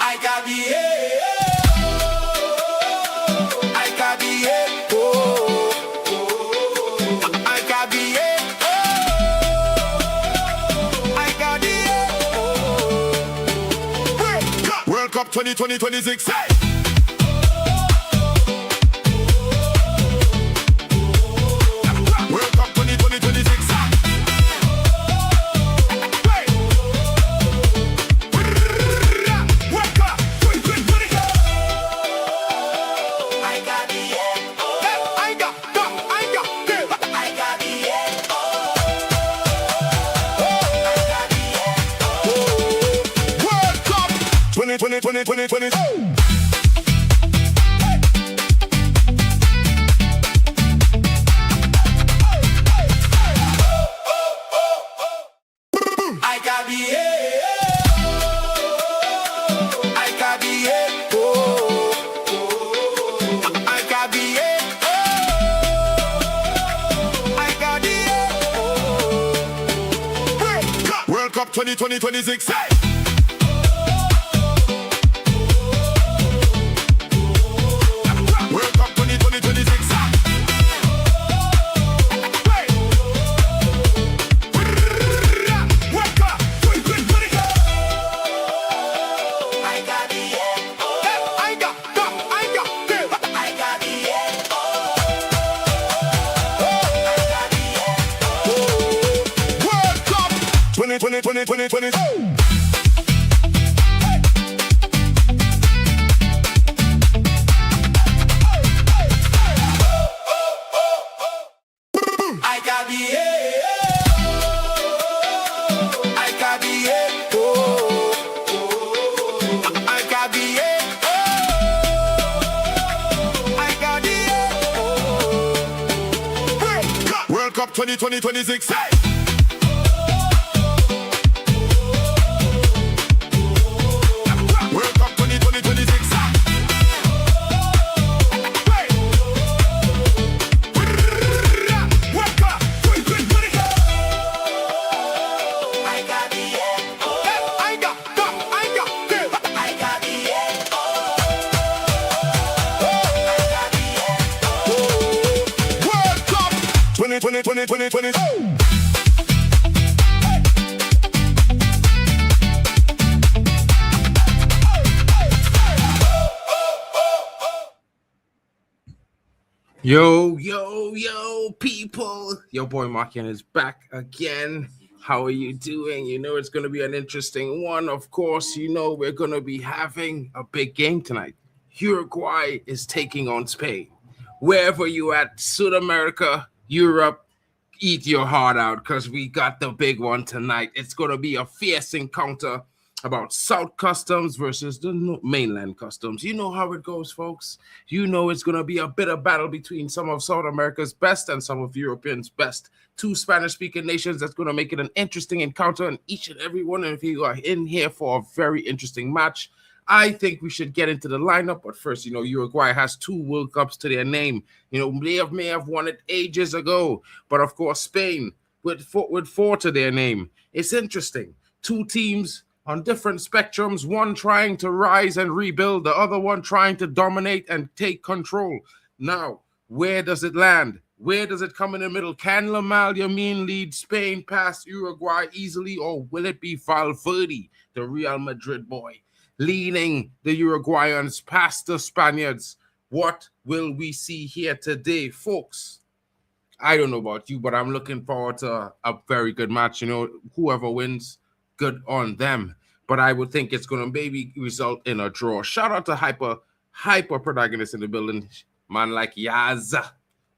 Ay, Gabriel. Ay, Gabriel. Ay, Gabriel. Ay, Gabriel. World Cup 2026. Hey! World Cup 2026. World Cup 2026. Hey! World Cup 2026. Hey! World Cup 2026. I got the I got the World Cup 2020. World Cup 2026. Hey! World Cup 2026. Hey! World Cup 2026. I got the I got the World Cup 2020. Yo, people. Your boy Markian is back again. How are you doing? You know it's going to be an interesting one. Of course, you know we're going to be having a big game tonight. Uruguay is taking on Spain. Wherever you at, South America, Europe, eat your heart out because we got the big one tonight. It's going to be a fierce encounter about South Customs versus the mainland Customs. You know how it goes, folks. You know it's going to be a bitter battle between some of South America's best and some of Europeans' best. Two Spanish-speaking nations that's going to make it an interesting encounter, and each and every one of you are in here for a very interesting match. I think we should get into the lineup, but first, you know, Uruguay has 2 World Cups to their name. You know, they may have won it ages ago, but of course, Spain with 4 to their name. It's interesting. 2 teams on different spectrums, one trying to rise and rebuild, the other one trying to dominate and take control. Now, where does it land? Where does it come in the middle? Can Lamine Yamal lead Spain past Uruguay easily, or will it be Valverde, the Real Madrid boy, leading the Uruguayans past the Spaniards? What will we see here today, folks? I don't know about you, but I'm looking forward to a very good match. You know, whoever wins, good on them. But I would think it's going to maybe result in a draw. Shout out to Hyper Protagonist in the building. Man like Yaza.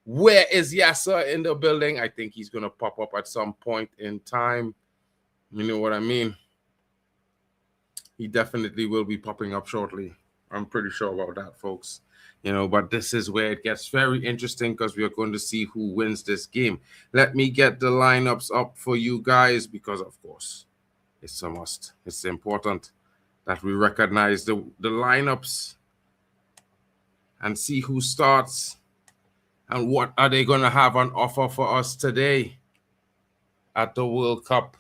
Where is Yasa in the building? I think he's going to pop up at some point in time. You know what I mean? He definitely will be popping up shortly. I'm pretty sure about that, folks. You know, but this is where it gets very interesting because we are going to see who wins this game. Let me get the lineups up for you guys because, of course, it's a must. It's important that we recognize the lineups and see who starts and what are they going to have on offer for us today at the World Cup.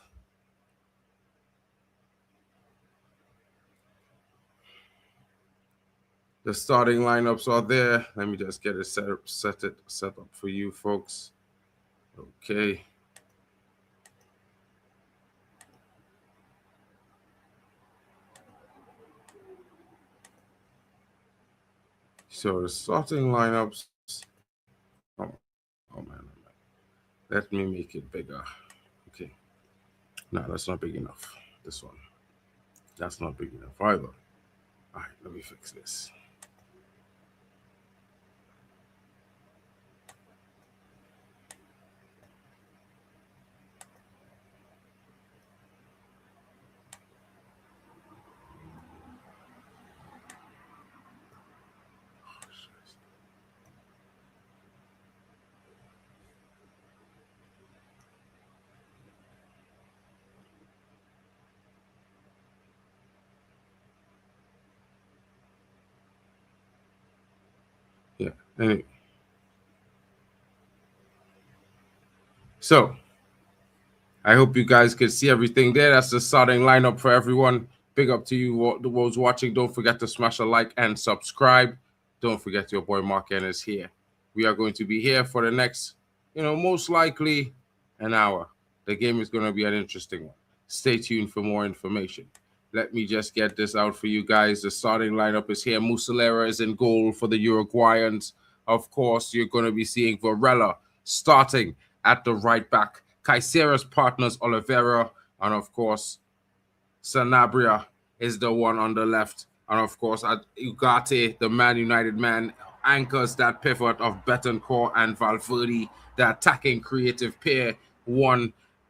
The starting lineups are there. Let me just get it set up for you folks. Okay. So the starting lineups. Oh man. Let me make it bigger. Okay. No, that's not big enough. This one. That's not big enough either. All right, let me fix this. Yeah. Anyway. So I hope you guys could see everything there. That's the starting lineup for everyone. Big up to you, the ones watching. Don't forget to smash a like and subscribe. Don't forget your boy Mark N is here. We are going to be here for the next, most likely an hour. The game is going to be an interesting one. Stay tuned for more information. Let me just get this out for you guys. The starting lineup is here. Muslera is in goal for the Uruguayans. Of course, you're going to be seeing Varela starting at the right back. Caicero's partners Oliveira, and of course, Sanabria is the one on the left. And of course, Ugarte, the Man United man, anchors that pivot of Betancourt and Valverde, the attacking creative pair.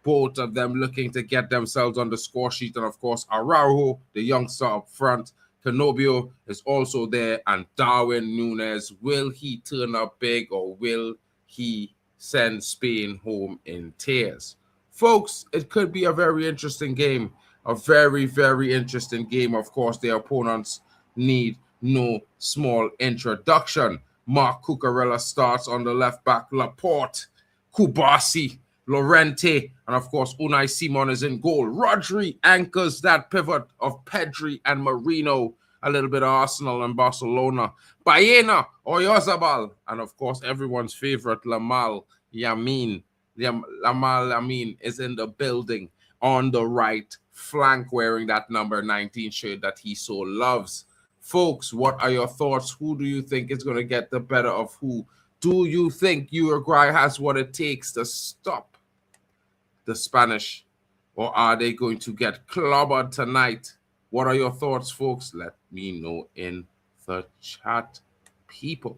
Both of them looking to get themselves on the score sheet. And of course, Araujo, the youngster up front. Canobio is also there. And Darwin Núñez, will he turn up big or will he send Spain home in tears? Folks, it could be a very interesting game. A very, very interesting game. Of course, the opponents need no small introduction. Marc Cucurella starts on the left back. Laporte, Kubasi, Lorente, and of course, Unai Simon is in goal. Rodri anchors that pivot of Pedri and Marino. A little bit of Arsenal and Barcelona. Baena, Oyozabal, and of course, everyone's favorite Lamine Yamal is in the building on the right flank, wearing that number 19 shirt that he so loves. Folks, what are your thoughts? Who do you think is going to get the better of who? Do you think Uruguay has what it takes to stop the Spanish, or are they going to get clobbered tonight? What are your thoughts, folks? Let me know in the chat. People,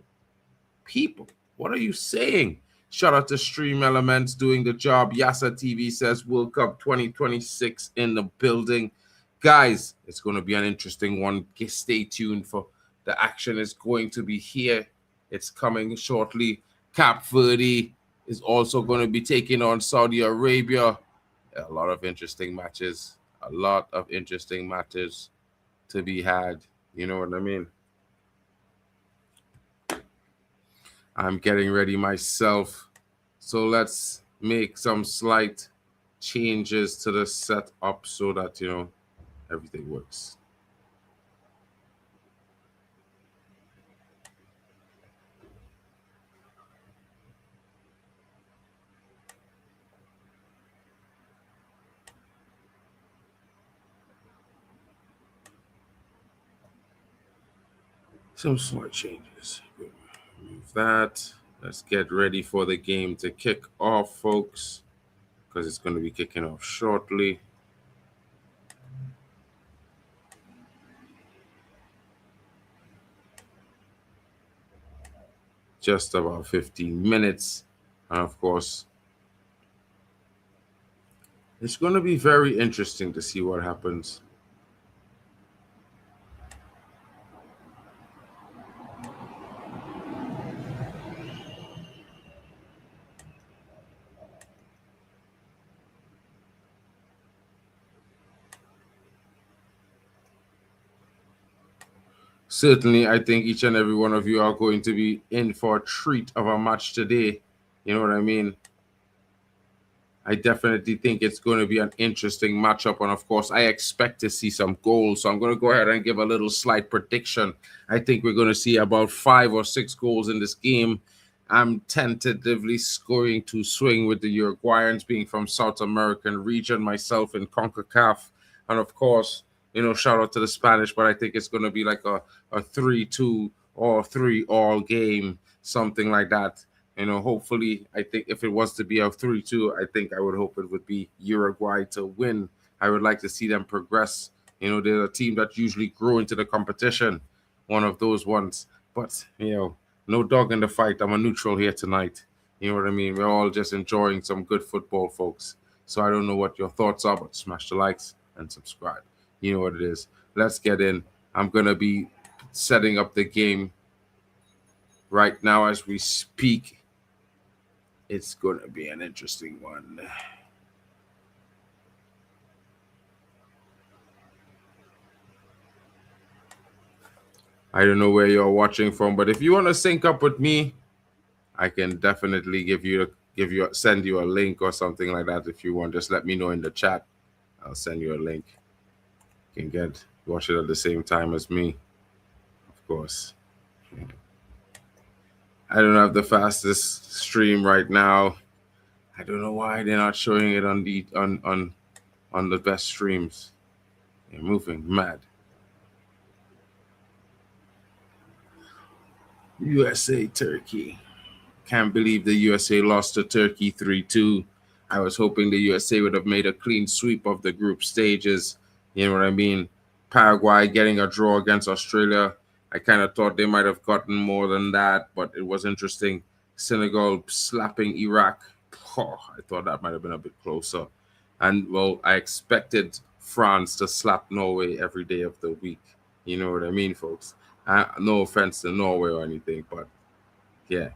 what are you saying? Shout out to Stream Elements doing the job. Yasa TV says World Cup 2026 in the building. Guys, it's going to be an interesting one. Stay tuned for the action is going to be here. It's coming shortly. Cap Verde is also going to be taking on Saudi Arabia. A lot of interesting matches. A lot of interesting matches to be had. You know what I mean? I'm getting ready myself. So let's make some slight changes to the setup so that, everything works. Some slight changes. Remove that. Let's get ready for the game to kick off, folks, because it's going to be kicking off shortly. Just about 15 minutes. And of course, it's going to be very interesting to see what happens. Certainly, I think each and every one of you are going to be in for a treat of a match today. You know what I mean? I definitely think it's going to be an interesting matchup. And of course, I expect to see some goals. So I'm going to go ahead and give a little slight prediction. I think we're going to see about 5 or 6 goals in this game. I'm tentatively going to swing with the Uruguayans, being from South American region, myself in CONCACAF. And of course, shout out to the Spanish, but I think it's going to be like a 3-2 or 3-all game, something like that. Hopefully, I think if it was to be a 3-2, I think I would hope it would be Uruguay to win. I would like to see them progress. They're a team that usually grow into the competition, one of those ones. But, no dog in the fight. I'm a neutral here tonight. You know what I mean? We're all just enjoying some good football, folks. So I don't know what your thoughts are, but smash the likes and subscribe. You know what it is. Let's get in. I'm going to be setting up the game right now as we speak. It's going to be an interesting one. I don't know where you're watching from, but if you want to sync up with me, I can definitely send you a link or something like that. If you want, just let me know in the chat. I'll send you a link. You can watch it at the same time as me, of course. I don't have the fastest stream right now. I don't know why they're not showing it on the best streams. They're moving mad. USA Turkey. Can't believe the USA lost to Turkey 3-2. I was hoping the USA would have made a clean sweep of the group stages. You know what I mean? Paraguay getting a draw against Australia. I kind of thought they might have gotten more than that, but it was interesting. Senegal slapping Iraq. Oh, I thought that might have been a bit closer. And, well, I expected France to slap Norway every day of the week. You know what I mean, folks? No offense to Norway or anything, but, yeah.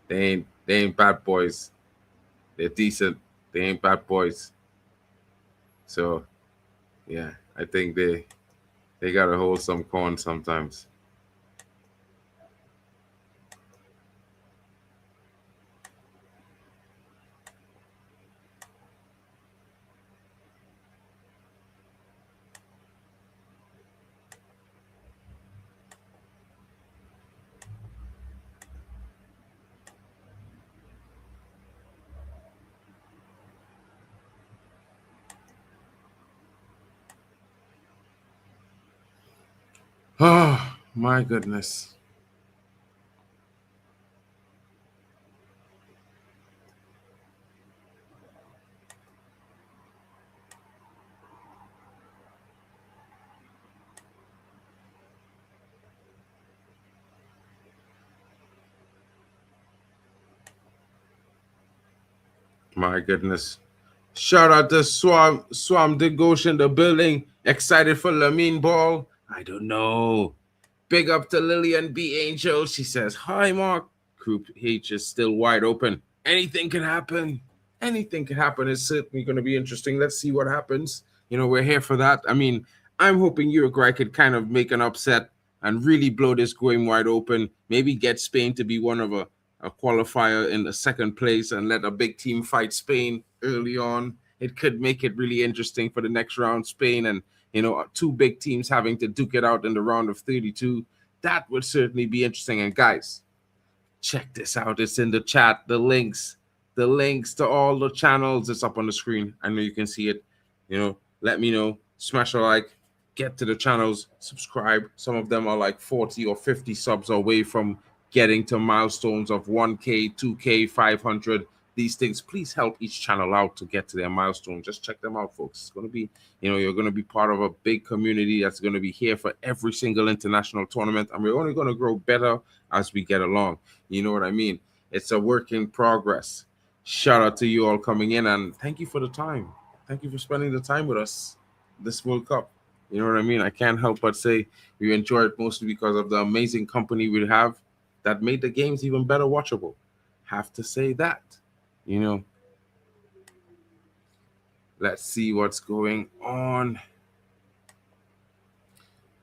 They ain't bad boys. They're decent. They ain't bad boys. So, yeah, I think they gotta hold some corn sometimes. Oh, my goodness. My goodness. Shout out to Swam Degosh in the building. Excited for Lamine Ball? I don't know. Big up to Lillian B. Angel. She says, hi, Mark. Group H is still wide open. Anything can happen. Anything can happen. It's certainly going to be interesting. Let's see what happens. We're here for that. I mean, I'm hoping Uruguay could kind of make an upset and really blow this game wide open. Maybe get Spain to be one of a qualifier in the second place and let a big team fight Spain early on. It could make it really interesting for the next round. Spain and, 2 big teams having to duke it out in the round of 32. That would certainly be interesting. And guys, check this out. It's in the chat. The links to all the channels. It's up on the screen. I know you can see it. Let me know. Smash a like. Get to the channels. Subscribe. Some of them are like 40 or 50 subs away from getting to milestones of 1K, 2K, 500. These things, please help each channel out to get to their milestone. Just check them out, folks. It's going to be, you're going to be part of a big community that's going to be here for every single international tournament. And we're only going to grow better as we get along. You know what I mean? It's a work in progress. Shout out to you all coming in, and thank you for the time. Thank you for spending the time with us this World Cup. You know what I mean? I can't help but say we enjoy it mostly because of the amazing company we have that made the games even better watchable. Have to say that. Let's see what's going on.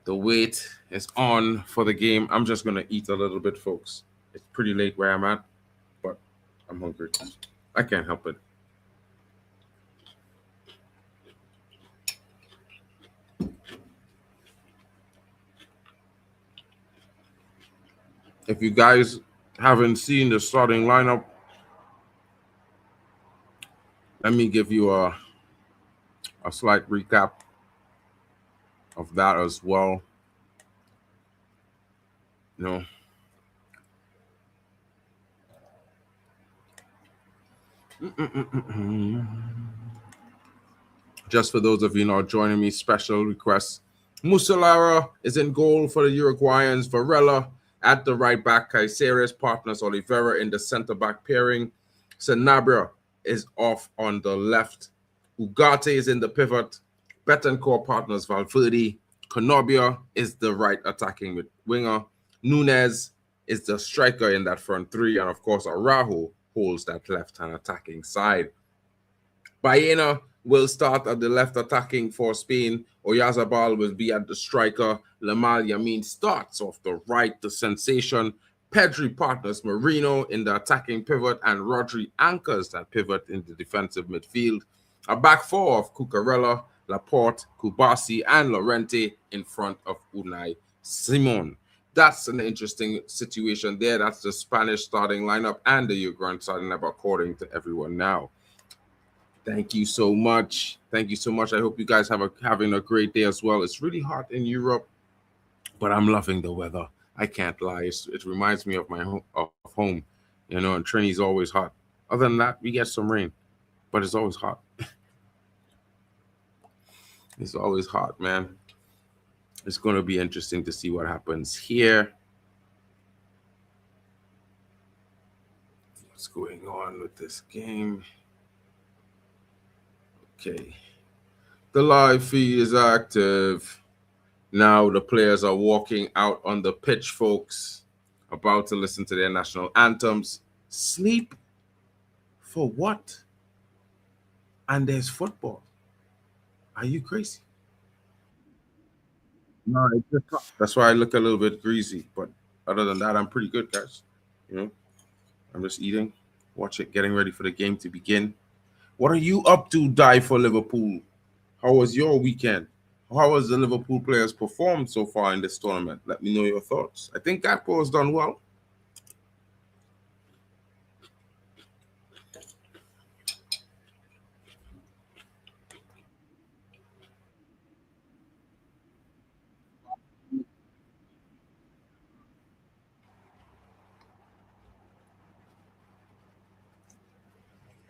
The wait is on for the game. I'm just going to eat a little bit, folks. It's pretty late where I'm at, but I'm hungry. I can't help it. If you guys haven't seen the starting lineup, let me give you a slight recap of that as well. You know, just for those of you not joining me, special request. Musalara is in goal for the Uruguayans. Varela at the right back. Caiceres partners Oliveira in the center back pairing. Sanabria is off on the left. Ugarte is in the pivot. Betancourt partners Valverde. Konobia is the right attacking winger. Núñez is the striker in that front three. And of course, Araujo holds that left-hand attacking side. Baena will start at the left attacking for Spain. Oyarzabal will be at the striker. Lamine Yamal starts off the right, the sensation. Pedri partners Marino in the attacking pivot, and Rodri anchors that pivot in the defensive midfield. A back four of Cucurella, Laporte, Kubasi, and Llorente in front of Unai Simon. That's an interesting situation there. That's the Spanish starting lineup and the Uruguayan starting lineup according to everyone now. Thank you so much. Thank you so much. I hope you guys having a great day as well. It's really hot in Europe, but I'm loving the weather. I can't lie. It reminds me of my home, you know, and Trinity's always hot. Other than that, we get some rain, but it's always hot. It's always hot, man. It's going to be interesting to see what happens here. What's going on with this game? Okay. The live feed is active. Now the players are walking out on the pitch, folks, about to listen to their national anthems. Sleep for what? And there's football. Are you crazy? No, it's just hot. That's why I look a little bit greasy. But other than that, I'm pretty good, guys. You know, I'm just eating, watch it, getting ready for the game to begin. What are you up to, Die for Liverpool? How was your weekend? How has the Liverpool players performed so far in this tournament? Let me know your thoughts. I think Gakpo has done well.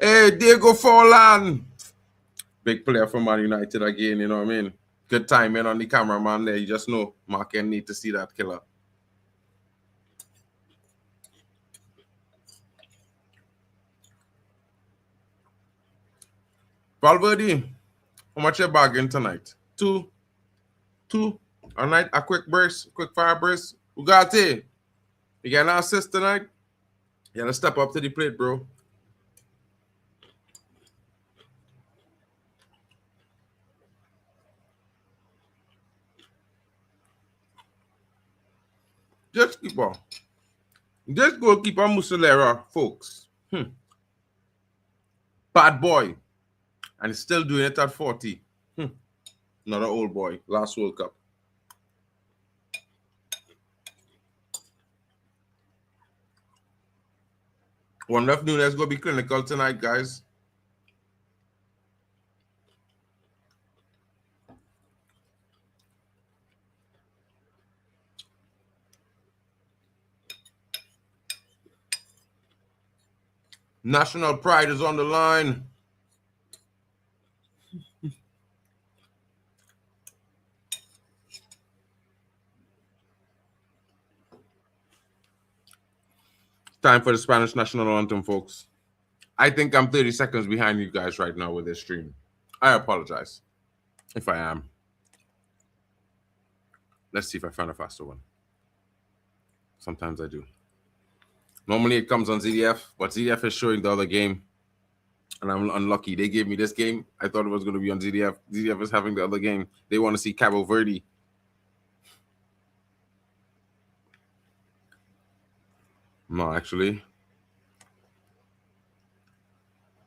Hey, Diego Forlan. Big player for Man United again, you know what I mean? Good timing on the cameraman there. You just know Mark and need to see that killer. Valverde, how much you bargain tonight? Two. A night, a quick brace, quick fire brace. Ugarte, you got an assist tonight? You gotta step up to the plate, bro. Just keep on. This goalkeeper Muslera, folks. Bad boy. And he's still doing it at 40. Not an old boy. Last World Cup. Wonder if Núñez going to be clinical tonight, guys. National pride is on the line. Time for the Spanish national anthem, folks. I think I'm 30 seconds behind you guys right now with this stream. I apologize if I am. Let's see if I find a faster one. Sometimes I do. Normally it comes on ZDF, but ZDF is showing the other game. And I'm unlucky. They gave me this game. I thought it was going to be on ZDF. ZDF is having the other game. They want to see Cabo Verde. No, actually.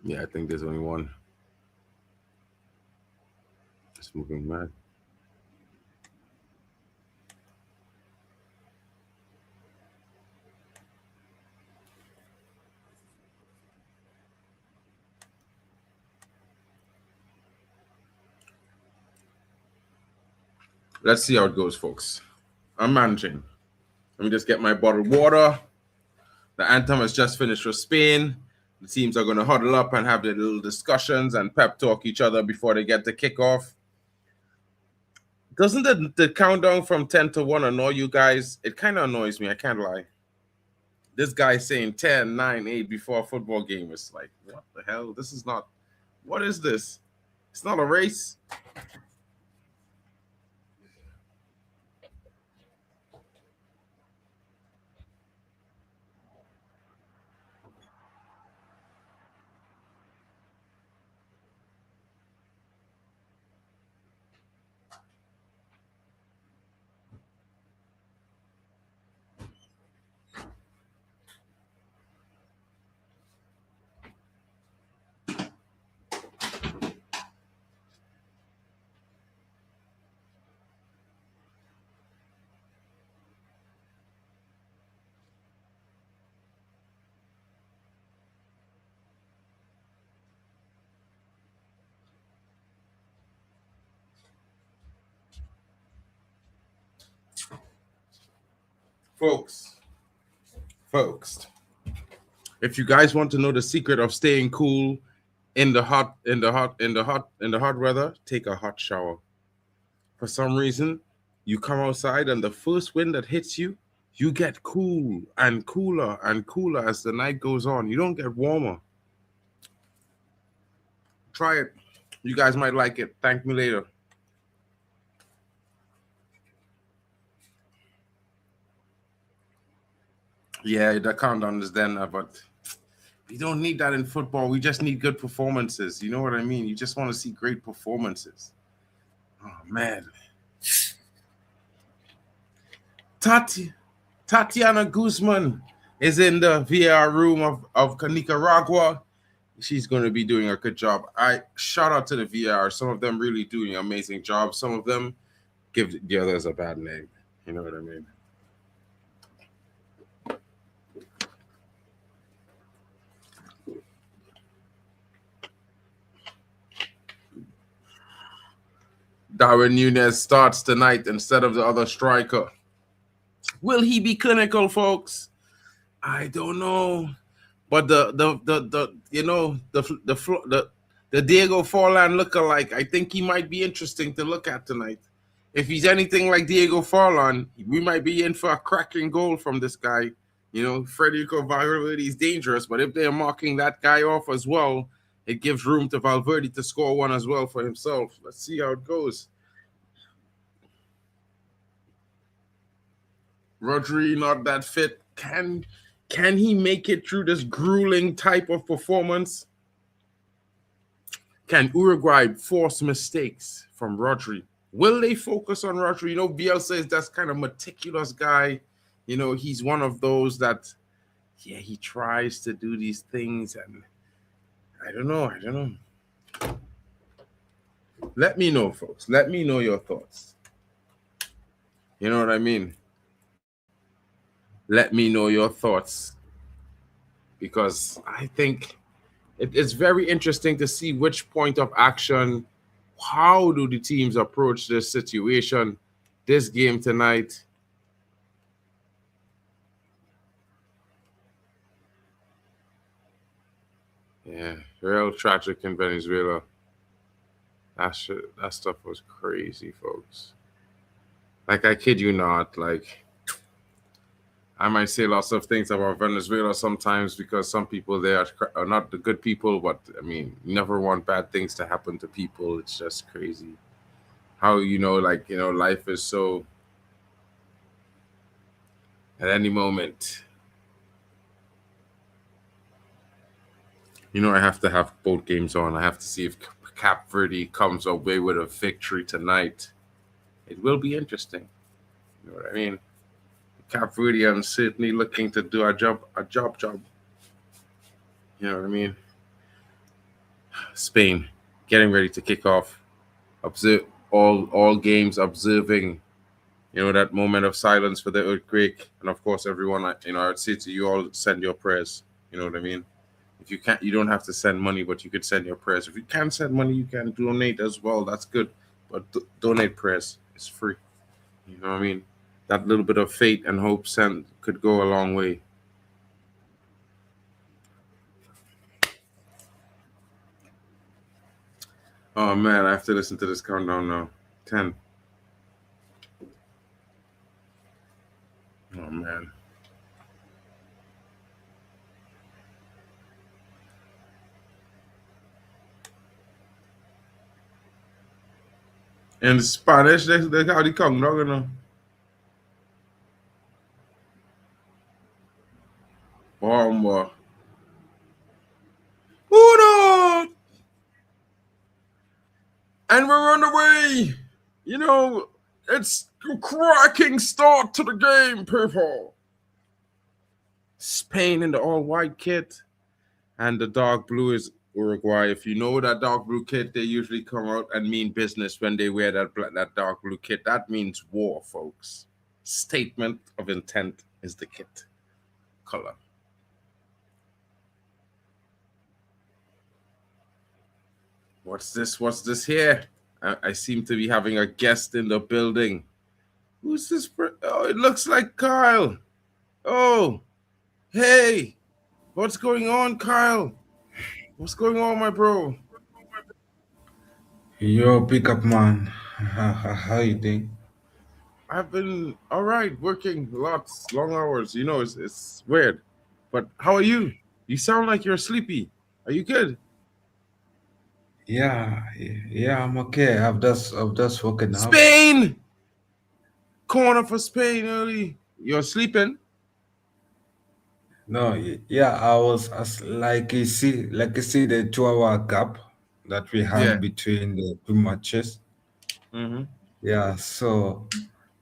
Yeah, I think there's only one. It's moving mad. Let's see how it goes, folks. I'm managing. Let me just get my bottled water. The anthem has just finished for Spain. The teams are going to huddle up and have their little discussions and pep talk each other before they get to kickoff. Doesn't the countdown from 10 to 1 annoy you guys? It kind of annoys me. I can't lie. This guy saying 10, 9, 8 before a football game is like, what the hell? This is not, what is this? It's not a race. Folks, if you guys want to know the secret of staying cool in the hot weather, take a hot shower. For some reason, you come outside and the first wind that hits you, you get cool and cooler and cooler as the night goes on. You don't get warmer. Try it. You guys might like it. Thank me later. Yeah, the countdown is then, but we don't need that in football. We just need good performances. You know what I mean? You just want to see great performances. Oh man. Tatiana Guzman is in the VAR room of Nicaragua. She's going to be doing a good job. I shout out to the VAR. Some of them really doing an amazing job. Some of them give the others a bad name. You know what I mean? Darwin Núñez starts tonight instead of the other striker. Will he be clinical, folks? I don't know. But the you know the Diego Forlan lookalike, I think he might be interesting to look at tonight. If he's anything like Diego Forlan, we might be in for a cracking goal from this guy. You know, Federico Valverde is dangerous, but if they're marking that guy off as well, it gives room to Valverde to score one as well for himself. Let's see how it goes. Rodri not that fit. Can he make it through this grueling type of performance? Can Uruguay force mistakes from Rodri? Will they focus on Rodri? You know, Bielsa is that kind of meticulous guy. You know, he's one of those that, yeah, he tries to do these things, and I don't know. Let me know, folks. Let me know your thoughts. You know what I mean? Let me know your thoughts, because I think it's very interesting to see which point of action, how do the teams approach this situation, this game tonight. Yeah, real tragic in Venezuela. That stuff was crazy, folks. Like, I kid you not, like, I might say lots of things about Venezuela sometimes because some people there are not the good people, but I mean, you never want bad things to happen to people. It's just crazy how, life is so at any moment. I have to have both games on. I have to see if Cap Verde comes away with a victory tonight. It will be interesting. You know what I mean? Cap Verde and Sydney looking to do a job. You know what I mean? Spain getting ready to kick off. Observe all games, observing, that moment of silence for the earthquake. And of course, everyone, I'd say to you all, send your prayers. You know what I mean? If you can't, you don't have to send money, but you could send your prayers. If you can't send money, you can donate as well. That's good. But donate prayers. It's free. You know what I mean? That little bit of faith and hope sent could go a long way. Oh man, I have to listen to this countdown now. 10. Oh man. In Spanish, they how the countdown, you know. Bomba. Uno! And we're on the way. You know, it's a cracking start to the game, people. Spain in the all white kit, and the dark blue is Uruguay. If you know that dark blue kit, they usually come out and mean business when they wear that dark blue kit. That means war, folks. Statement of intent is the kit color. What's this? What's this here? I seem to be having a guest in the building. Who's this? Oh, it looks like Kyle. Oh, hey, what's going on, Kyle? What's going on, my bro? Yo, pickup man, how you doing? I've been all right, working lots, long hours. You know, it's weird. But how are you? You sound like you're sleepy. Are you good? Yeah, I'm okay. I've just woken up. Spain! Corner for Spain early. You're sleeping? No, yeah, I was like you see the 2 hour gap that we Yeah. had between the two matches. Mm-hmm. Yeah, so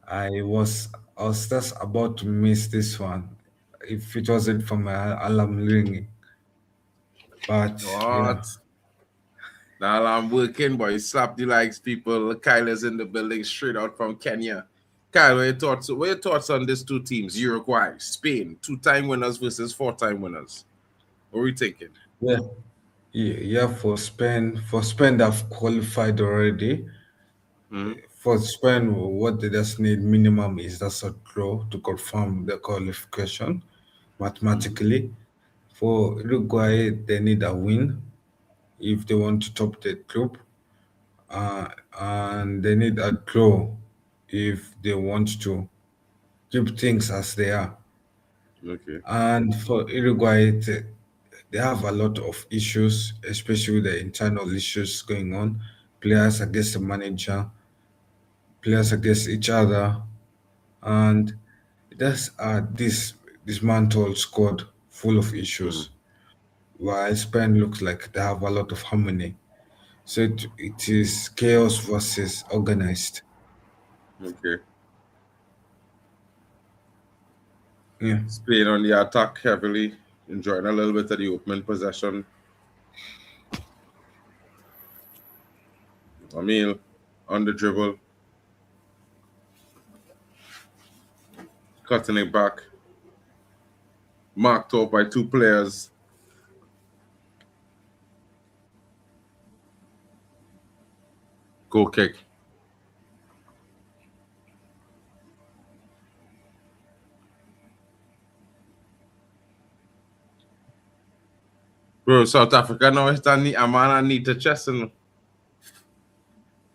I was just about to miss this one if it wasn't for my alarm ringing. But yeah, What? Now I'm working, boy. Slap the likes, people. Kyle is in the building straight out from Kenya. Kyle, what are your thoughts on these two teams? Uruguay, Spain, two-time winners versus four-time winners. What are we thinking? yeah, yeah. For Spain, they've qualified already. Mm-hmm. For Spain, what they just need minimum is just a draw to confirm the qualification Mm-hmm. mathematically. For Uruguay, they need a win if they want to top the group, uh, and they need a draw if they want to keep things as they are. Okay. And for Uruguay, they have a lot of issues, especially with the internal issues going on, players against the manager, players against each other, and that's this dismantled squad full of Mm-hmm. issues, while Spain looks like they have a lot of harmony. So it is chaos versus organized. Okay. Yeah, Spain on the attack heavily, enjoying a little bit of the opening possession. Emil on the dribble, cutting it back, marked off by two players. Goal kick. Bro, South Africa no está ni amana ni to chest and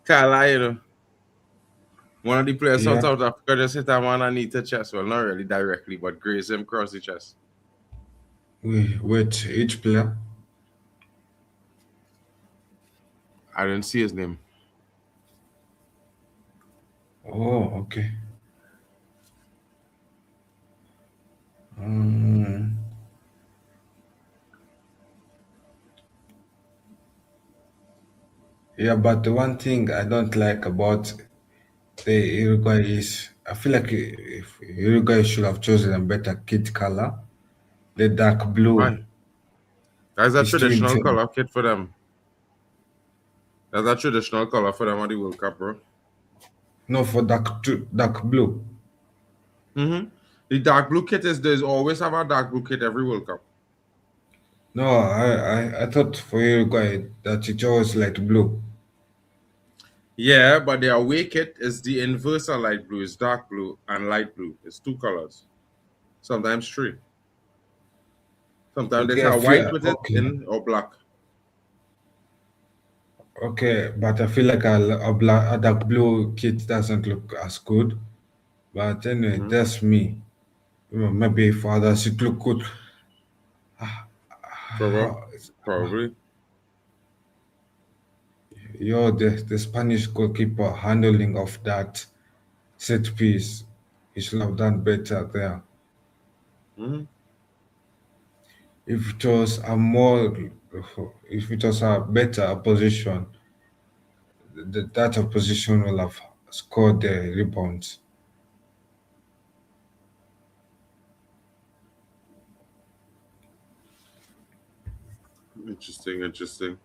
Carlisle. One of the players from yeah. South Africa just hit Amana knee to chest. Well, not really directly, but grazed him across the chest. We wait each player. I didn't see his name. Oh, okay. Um, yeah, but the one thing I don't like about the Uruguay is I feel like if Uruguay should have chosen a better kit color. The dark blue Why? That's a is too traditional intense. color kit for them. That's a traditional color for them at the World Cup, bro. No, for dark blue. Mm-hmm. The dark blue kit is there's always have a dark blue kit every World Cup. No, I thought for Uruguay that it was light blue. Yeah, but the away kit is the inverse of light blue. It's dark blue and light blue. It's two colors. Sometimes three. Sometimes they Okay, have white with it okay, in or black. okay, but I feel like a dark blue kit doesn't look as good. But anyway, Mhm. that's me. Maybe for others it look good. Probably. How, Probably. the Spanish goalkeeper handling of that set piece, he should have done better there. Mhm. If it was a more, if it was a better position, that opposition will have scored the rebounds. Interesting, interesting.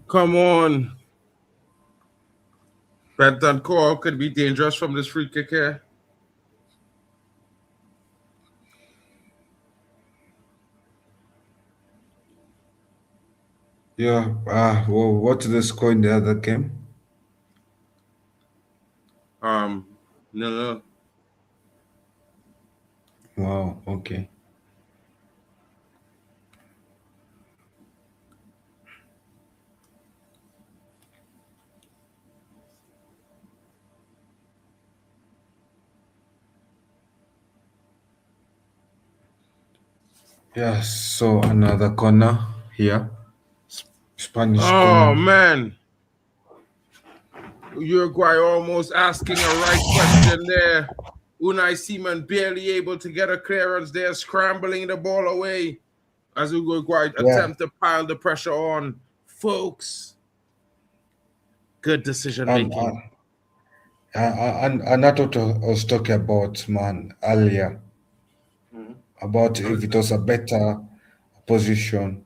Come on. Betancourt could be dangerous from this free kick here. Yeah, well, what's the score in the other game? No, no. Wow, okay. Yeah, so another corner here. Spanish Oh corner. man. Uruguay almost asking a right question there. Unai Simon barely able to get a clearance there, scrambling the ball away as Uruguay Yeah, attempt to pile the pressure on. Folks, good decision and making. and that's what I was talking about, man, earlier, about if it was a better position,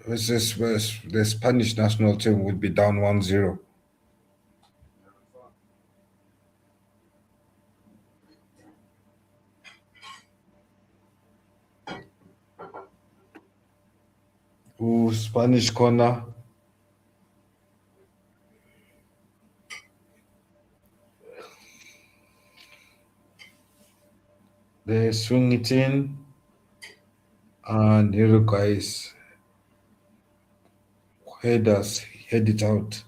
versus the Spanish national team would be down 1-0. Ooh, Spanish corner. They swing it in, and Uruguay's headers head it out.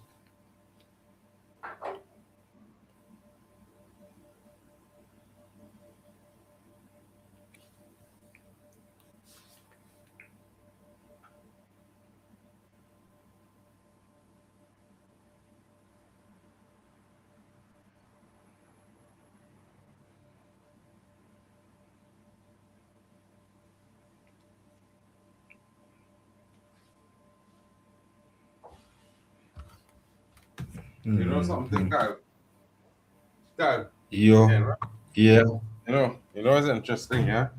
You know something, Mhm. Kyle? Kyle, Yo, you know, yeah, it's interesting, yeah.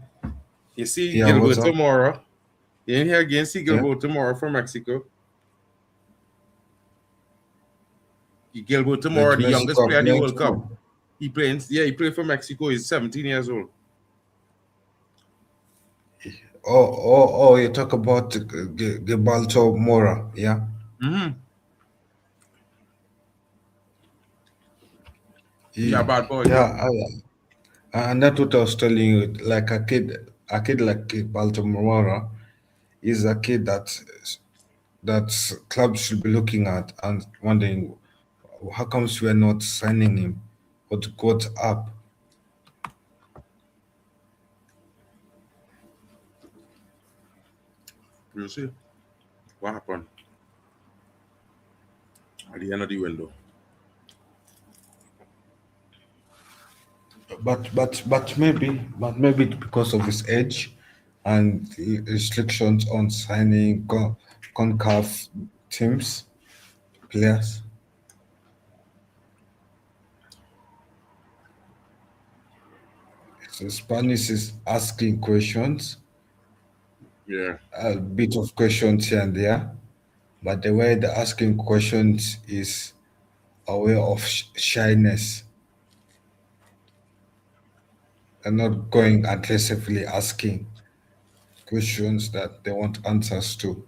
You see yeah. What's Gilberto up? Mora. You in here again, see Yeah, Gilberto Mora from Mexico. Gilberto Mora, the youngest Mexico player in the playing World Cup. for. He played for Mexico. He's 17 years old. Oh, you talk about Gibalto Mora, yeah? Mm-hmm. Yeah, He, bad boy. yeah, and that's what I was telling you. Like a kid like Gibalto Mora is a kid that clubs should be looking at and wondering how comes we're not signing him? What's up? You see what happened at the end of the window. But maybe because of his age and the restrictions on signing CONCACAF teams players. So Spanish is asking questions, Yeah. a bit of questions here and there, but the way they're asking questions is a way of shyness. They're not going aggressively asking questions that they want answers to.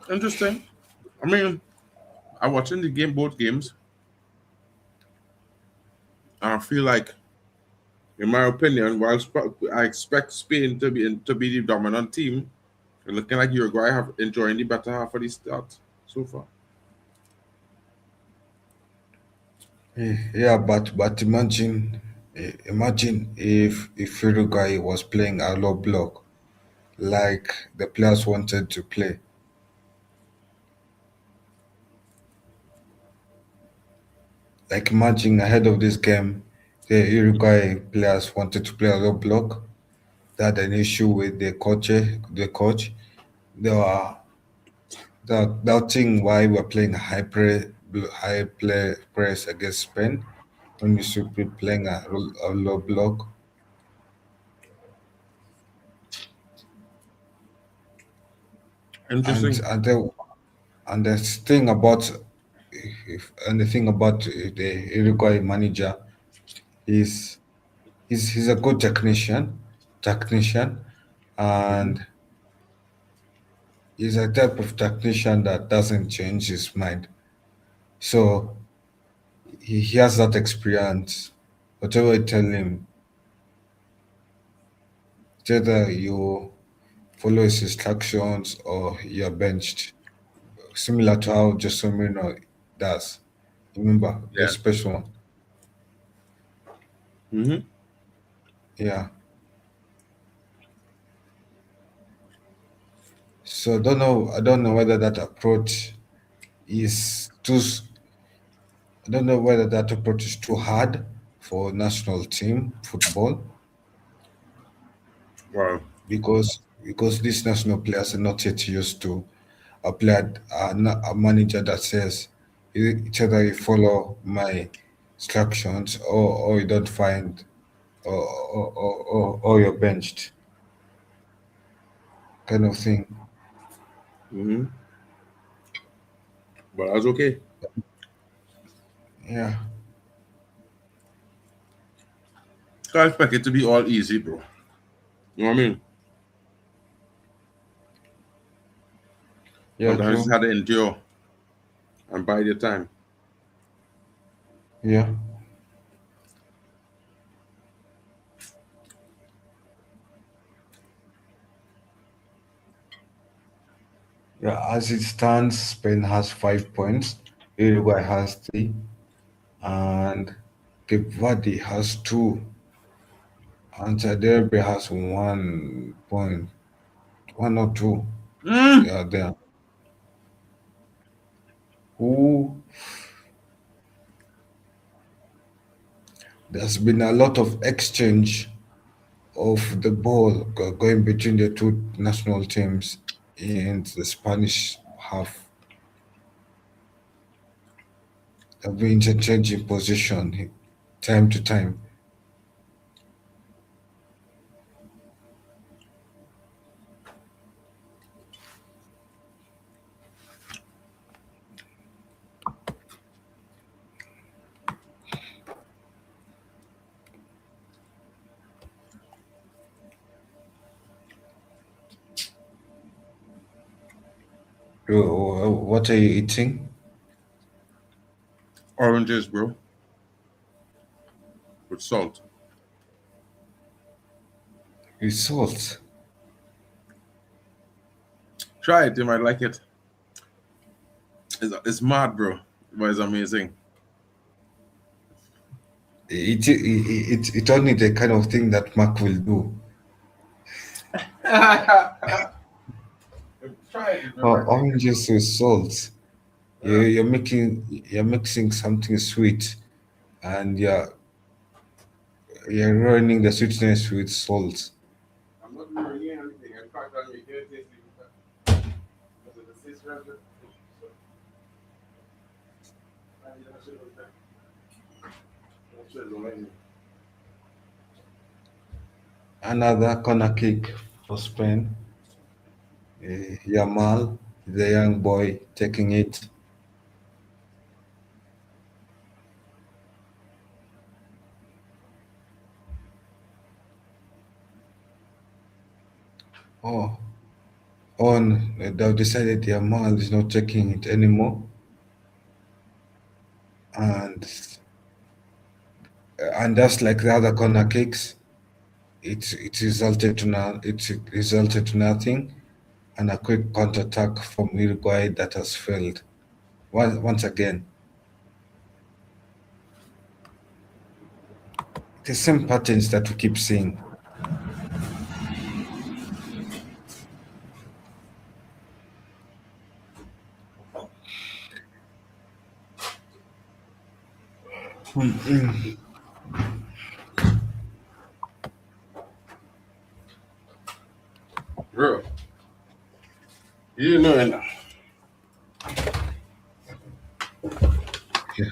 Interesting. I mean, I watching the game, both games, and I feel like, in my opinion, while I expect Spain to be the dominant team, it's looking like Uruguay have enjoying the better half of the start so far. Yeah, but imagine if Uruguay was playing a low block like the players wanted to play. Like imagine ahead of this game, the Uruguay players wanted to play a low block. They had an issue with the coach. They were doubting why we're playing high play press against Spain when we should be playing a low block. And Interesting. and the and the thing about and the thing about the Uruguay manager is he's a good technician, Hmm. and he's a type of technician that doesn't change his mind. So he has that experience. Whatever I tell him, it's either you follow his instructions or you're benched. Similar to how Jose Mourinho does. Remember, the Yeah. special one. Hmm. Yeah. So I don't know whether that approach is too I don't know whether that approach is too hard for national team football Wow. because these national players are not yet used to a manager that says it's either you follow my instructions or you don't find or you're benched kind of thing. Hmm. But that's okay. Yeah, Can't expect it to be all easy, bro. You know what I mean? yeah, Sometimes it's true. had to endure and bide your time. Yeah, yeah. As it stands, Spain has 5 points, Uruguay has three, and Cape Verde has two, and Saudi Arabia has 1 point, one or two. Mm. Yeah, there. Who There's been a lot of exchange of the ball going between the two national teams in the Spanish half. They've been interchanging position time to time. What are you eating? Oranges, bro, with salt. It's salt. Try it, you might like it. It's mad, bro, but it's amazing. It's only the kind of thing that Mark will do. Try it, you might like it, bro. Oranges with salt. Yeah. You're mixing something sweet, and you're ruining the sweetness with salt. I'm not doing anything. In fact, I'm making it taste even better. Because of the taste rather. So, I should have done. I should have done. Another corner kick for Spain. Yamal, the young boy, taking it. Oh, on, they've decided Yamal is not taking it anymore, and just like the other corner kicks, it resulted to nothing, and a quick counterattack from Uruguay that has failed once again. The same patterns that we keep seeing. Bro, you know it now. Yeah.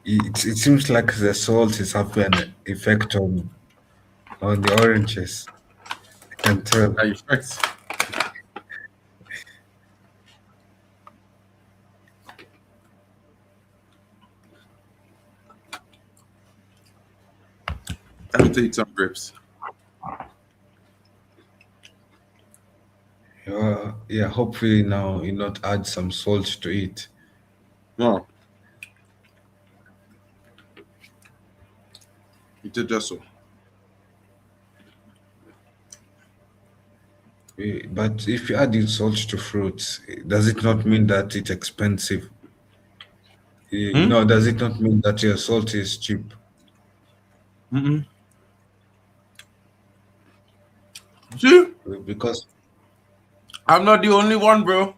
It seems like the salt is having an effect on the oranges. I can tell. Are you fixed? Time to eat some grapes. Yeah, hopefully now you not add some salt to it. No, eat it just so. But if you add in salt to fruits, does it not mean that it's expensive? Hmm? Does it not mean that your salt is cheap? Mm-mm. See, Because I'm not the only one, bro.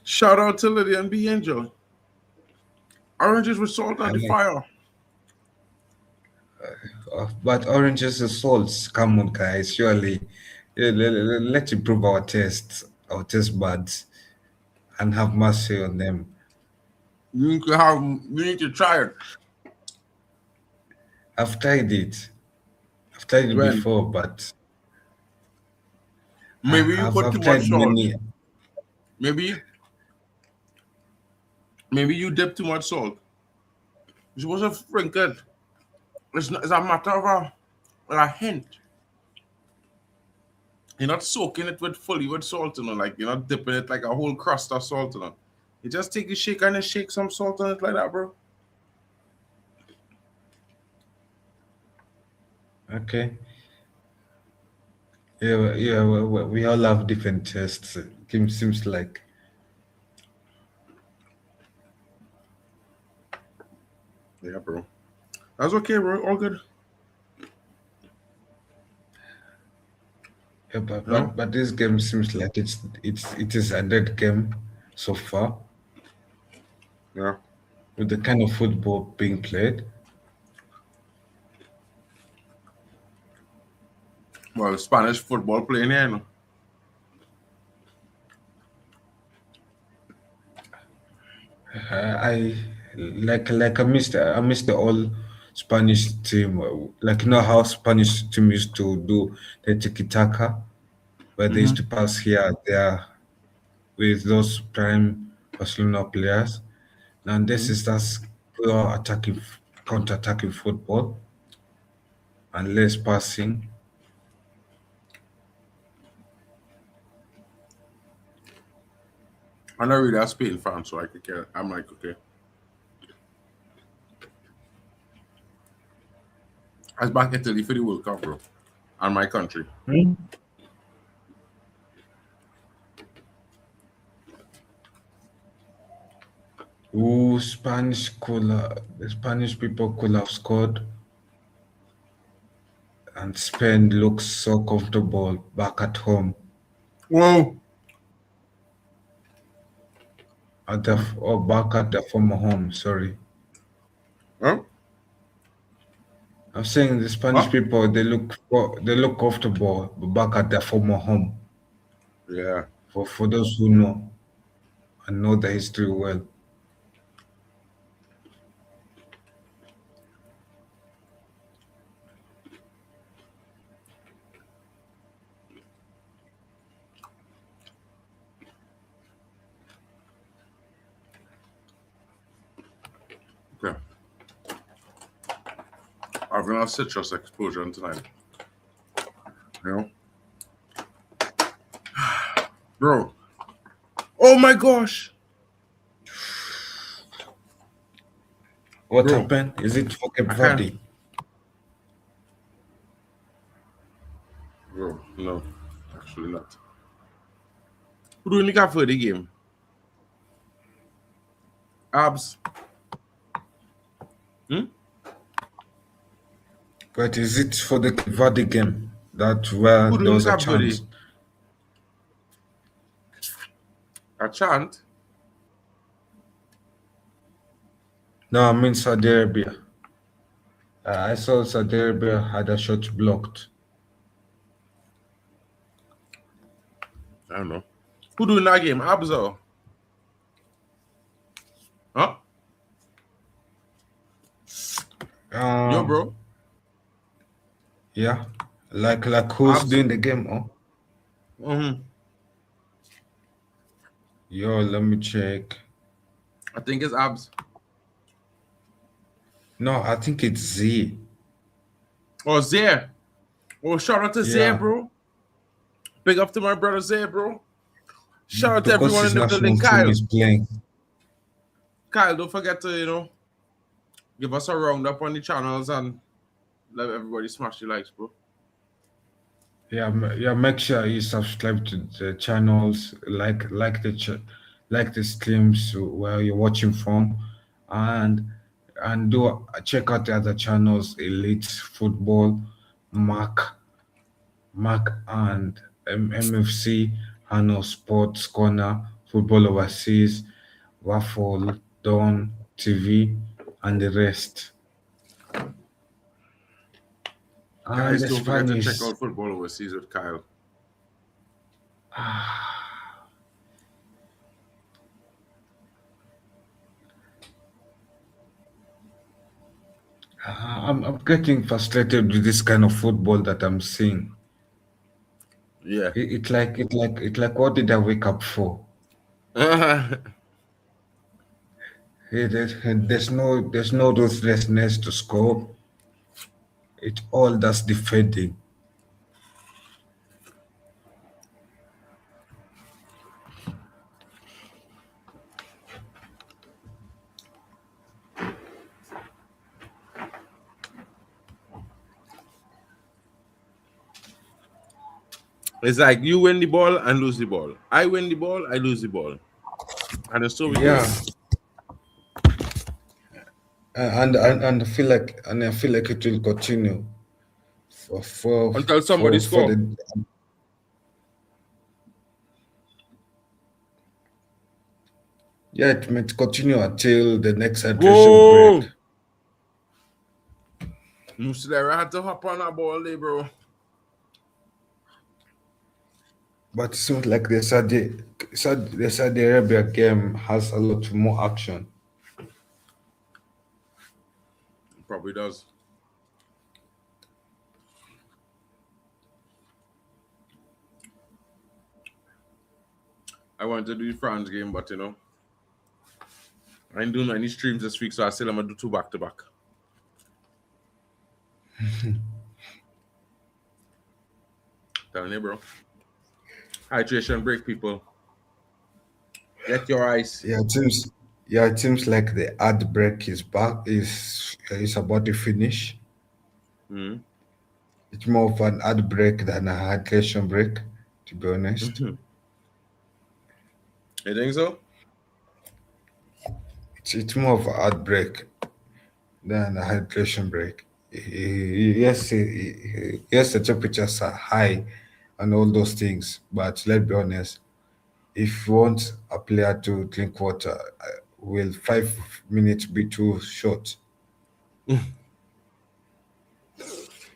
Shout out to Lydia and B Angel. Oranges with salt I on the like, fire. but oranges and salts. Come on, guys, surely let's improve our taste buds, and have mercy on them. You need to try it. I've tried it. I've tried it When before, but maybe you put too I've much tried salt. many. Maybe maybe you dip too much salt. You're supposed to sprinkle it. It's a matter of a hint. You're not soaking it fully with salt, like you're not dipping it like a whole crust of salt, You just take a shake and then shake some salt on it like that, bro. Okay. Yeah, yeah. We all have different tastes. It seems like. Yeah, bro. That's okay, bro. All good. Yeah, but, You know? but but this game seems like it is a dead game so far Yeah. with the kind of football being played. Well, Spanish football playing here, I I missed the all Spanish team. Like how Spanish team used to do the tiki taka, where they used to pass here and there with those prime Barcelona players. And this Mm-hmm. is just pure counter-attacking football and less passing. I'm not really a Spain fan, so I could care. I'm like, okay. I was back Italy for the World Cup, bro. And my country. Hmm? The Spanish people could have scored, and Spain looks so comfortable back at home Whoa. or back at their former home. Sorry, Huh? I'm saying the Spanish What? people they look comfortable back at their former home. Yeah. For those who know and know the history well. Okay. I've got a citrus explosion tonight. You know? Bro. Oh my gosh. What Bro. happened? Is it for Cape I can't. Verde? Bro, no. Actually not. Who do we look at for the game? Abs. Hmm? But is it for the Cape Verde game? That where Who do there we was look a at for the chance? a chant? No, I mean Saudi Arabia. I saw Saudi Arabia had a shot blocked. I don't know. Who do in that game? Abs or? Huh? Yo, Um, bro. yeah, like who's Abs. doing the game? Oh, Mm-hmm. yo, let me check. I think it's abs. No, I think it's Z. Oh, Zaire. Oh, shout out to Zaire, Yeah, bro. Big up to my brother Zaire, bro. Shout out to because everyone his in the building. national team Kyle. is playing. Kyle, don't forget to, give us a roundup on the channels and let everybody smash the likes, bro. Yeah, yeah. Make sure you subscribe to the channels, like the streams where you're watching from, and do check out the other channels: Elite Football, Mark, and MFC, Hano Sports Corner, Football Overseas, Waffle, Dawn TV, and the rest. And Guys, the don't forget to check Spanish. out Football Overseas with Kyle. I'm getting frustrated with this kind of football that I'm seeing. Yeah. What did I wake up for? Guys, There's no ruthlessness to score. It all does defending. it's like you win the ball and lose the ball. I win the ball, I lose the ball. And so we do Yeah, it. and I feel like it will continue Until somebody for score. the yeah, it might continue until the next hydration break. Whoa! Muslera had to hop on that ball there, bro. But it seems like the Saudi Arabia game has a lot more action. Probably does. I wanted to do the France game, but I ain't doing any streams this week, so I said I'm gonna do 2 back to back. Telling you, bro. Hydration break, people. Get your ice. It seems like the ad break is about to finish. Mm-hmm. It's more of an ad break than a hydration break, to be honest. You think so? It's more of an ad break than a hydration break. Yes, the temperatures are high and all those things, but let's be honest, if you want a player to drink water, will 5 minutes be too short?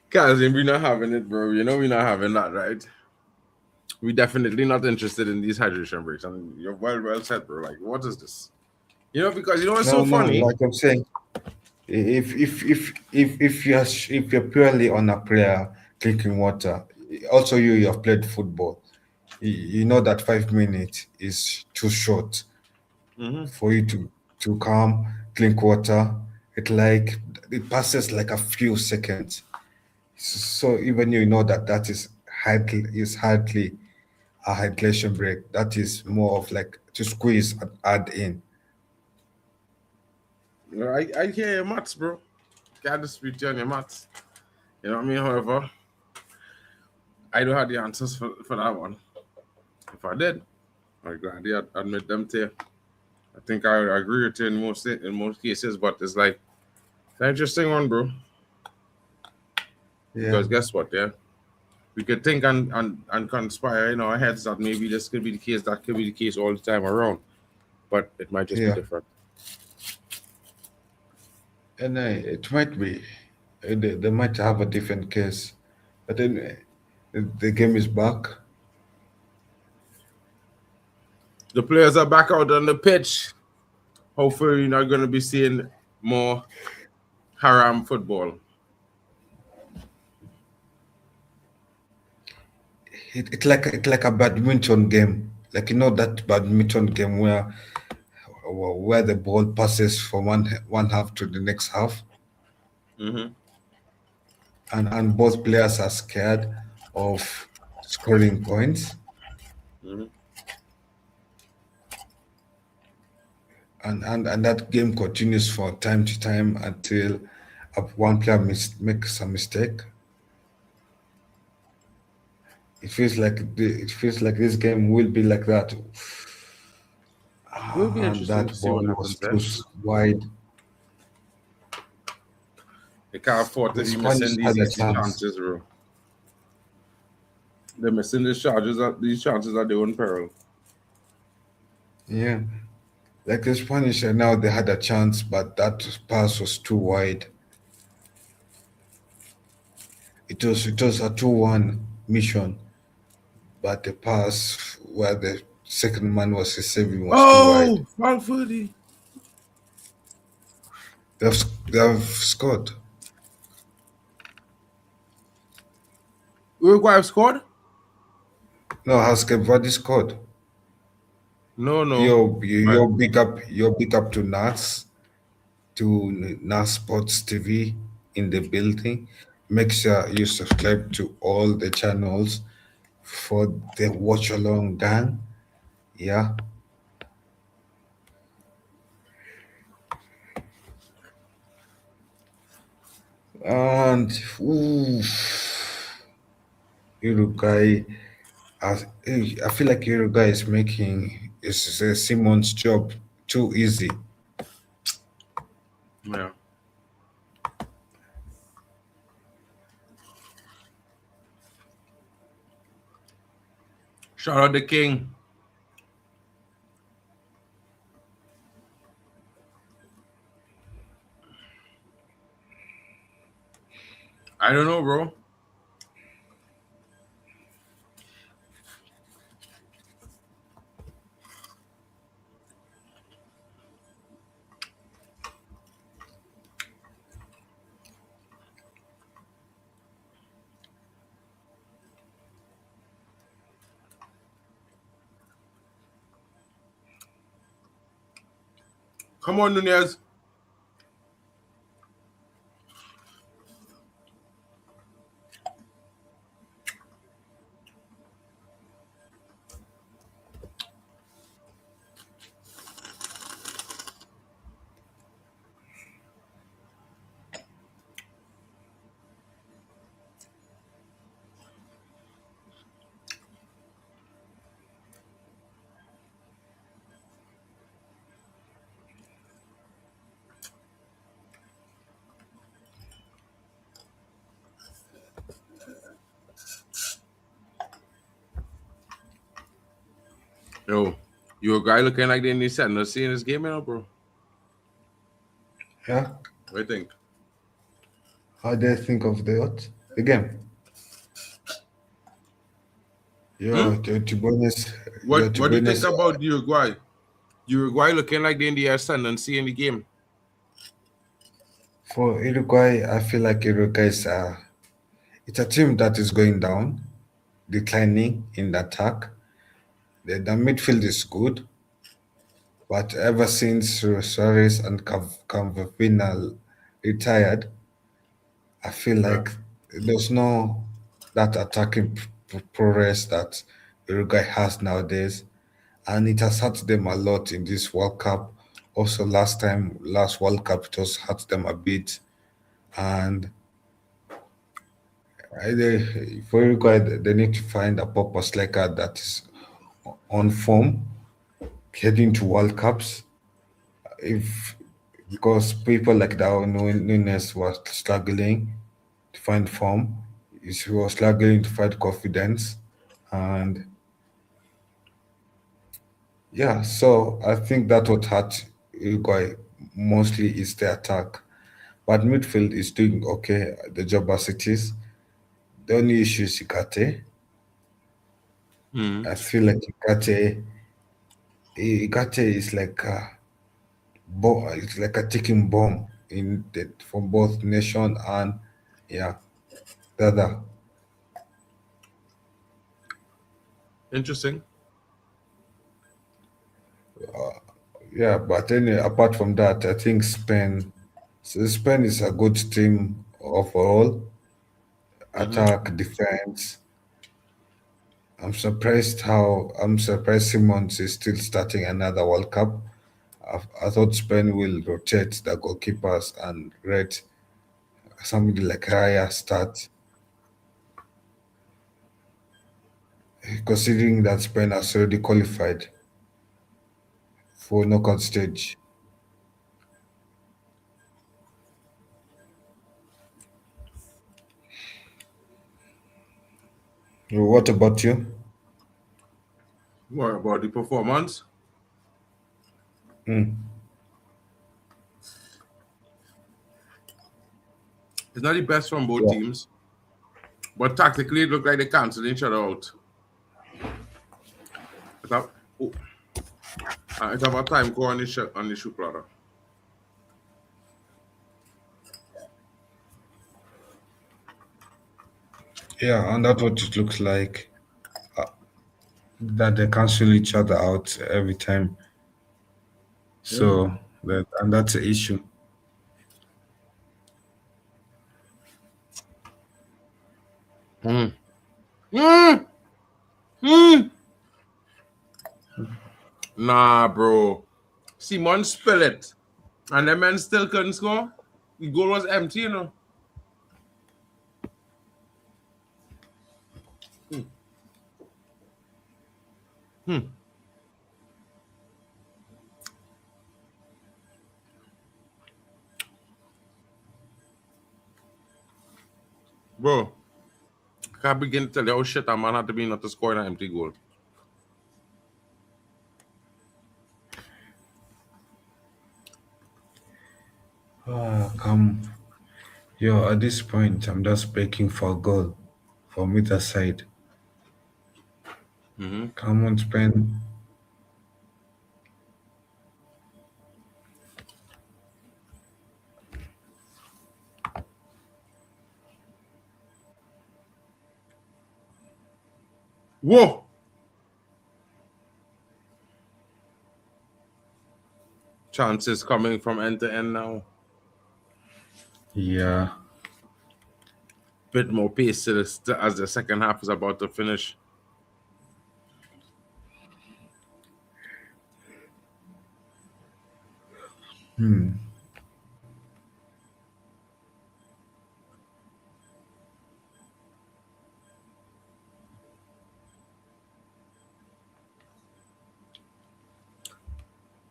Guys, we're not having it, bro. We're not having that, right? We're definitely not interested in these hydration breaks. And you're well said, bro. Like, what is this? Because it's so No, funny. like I'm saying, if you're purely on a player drinking water, also you have played football, you know that 5 minutes is too short Mm-hmm. for you to come drink water. It passes like a few seconds. So even you know that is hardly a hydration break. That is more of like to squeeze and add in. I hear your maths, bro. Got to speak to you on your maths. You know what I mean? However, I don't have the answers for that one. If I did, I'd gladly admit them to you. I think I agree with you in most cases, but it's like it's an interesting one, bro. Yeah, Because guess what, yeah? We could think and conspire in our heads that maybe this could be the case, that could be the case all the time around. But it might just be yeah, different. and it might be they might have a different case, but then the game is back. The players are back out on the pitch. Hopefully you're not gonna be seeing more haram football. It's like a badminton game, like that badminton game where the ball passes from one half to the next half, Mm-hmm. and both players are scared of scoring points, Mm-hmm. and that game continues for time to time until one player makes a mistake. It feels like this game will be like that. It will be And interesting to that see ball what was happens too there. wide. They can't afford to The be Spanish missing these had a easy chance. chances, bro. They're missing these chances at their own peril. Yeah, like the Spanish now they had a chance, but that pass was too wide. It was a 2-1 mission, but the pass where the second man was receiving was too wide. Oh, foul footy. They have scored. Uruguay have scored? No, has Cape Verde scored? No, no. But Your big up to Nas Sports TV in the building. Make sure you subscribe to all the channels for the watch along gang. Yeah, and ooh, Uruguay. I feel like Uruguay is making Simon's job too easy. yeah. Shout out the king. I don't know, bro. Come on, Nunez. Yo, you a guy looking like they need setting to see in this game, bro. Yeah, What do you think? how do you think of the game? Hmm? To be honest, What do you think about Uruguay? Uruguay looking like they in the ascendancy in the game. for Uruguay, I feel like Uruguay it's a team that is going down, declining in the attack. The midfield is good, but ever since Suarez and Cavapina retired, I feel Yeah. like there's no that attacking progress that Uruguay has nowadays, and it has hurt them a lot in this World Cup. Also, last World Cup, it was hurt them a bit. And for Uruguay, they need to find a proper striker that is on form heading to World Cups. If Because people like Darwin Núñez was struggling to find form, he was struggling to find confidence, and yeah, so I think that what hurt Uruguay mostly is the attack. But midfield is doing okay, the job as it is. The only issue is Ikate. Mm. I feel like Ikate is like it's like a ticking bomb for both nation and yeah, the other. Interesting. Yeah, but anyway, apart from that, I think Spain is a good team overall, Mm-hmm. attack, defense. I'm surprised Simmons is still starting another World Cup. I thought Spain will rotate the goalkeepers and let somebody like Raya start, considering that Spain has already qualified for knockout stage. What about you? What about the performance? Mm, It's not the best from both yeah, teams, but tactically it looked like they canceled each other out. It have, oh, it have a time go on the shoe platter. yeah, and that's what it looks like. That they cancel each other out every time. Mm. So and that's the issue. Mm. Mm. Mm. Nah, bro. Simon spill it. And the men still couldn't score. The goal was empty, you know. Hmm. Hmm. Bro, I can't begin to tell you how shit a man had to be not to score an empty goal. Come, yo, at this point, I'm just begging for a goal from either side. Mm-hmm. Come on, Spain. Whoa! Chances coming from end to end now. Yeah. Bit more pace to as the second half is about to finish. Hmm.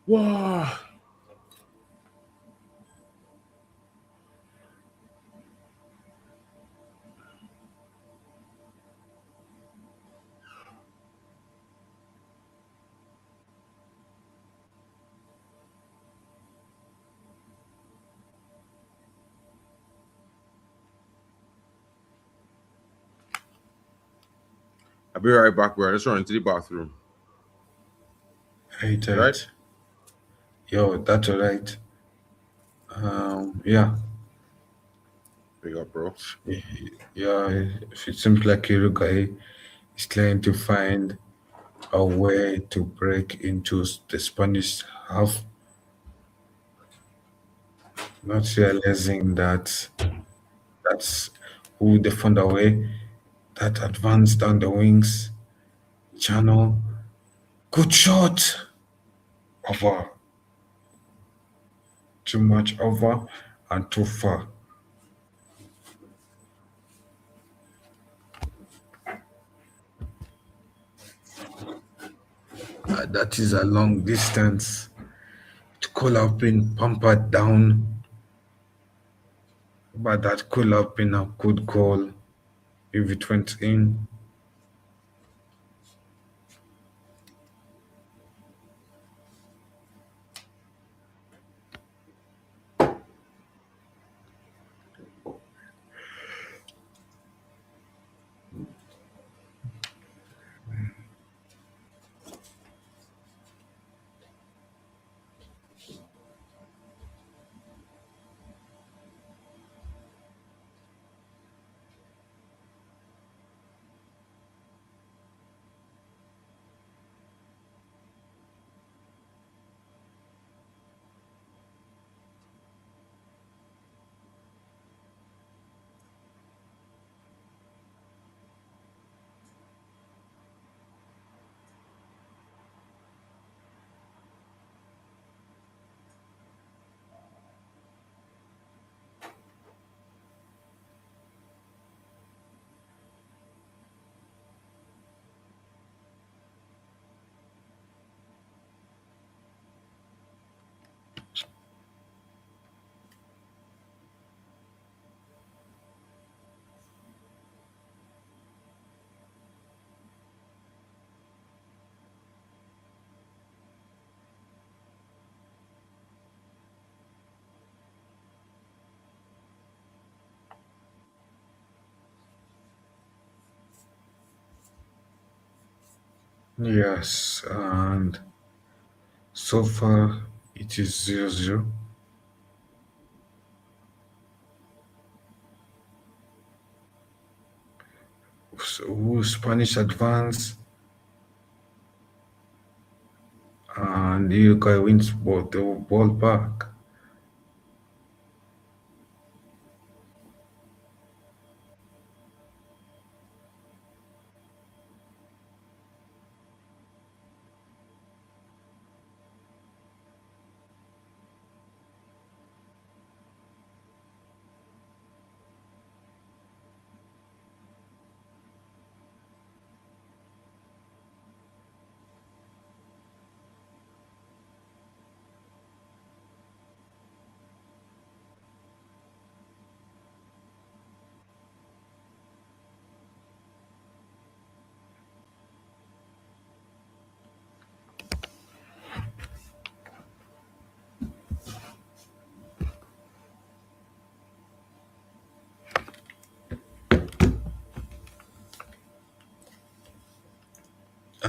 Wow. I'll be right back, bro. Let's run into the bathroom. Right, You right? right. Yo, that's all right. Yeah. Big up, bro. Yeah, it seems like Uruguay is trying to find a way to break into the Spanish half, not realizing that that's who they found a way that advance down the wings. Channel. Good shot. Over. Too much over and too far. That is a long distance. It could have been pampered down, but that could have been a good goal if it went in. Yes, and so far it is 0-0. So Spanish advance and Uruguay wins both the ball back.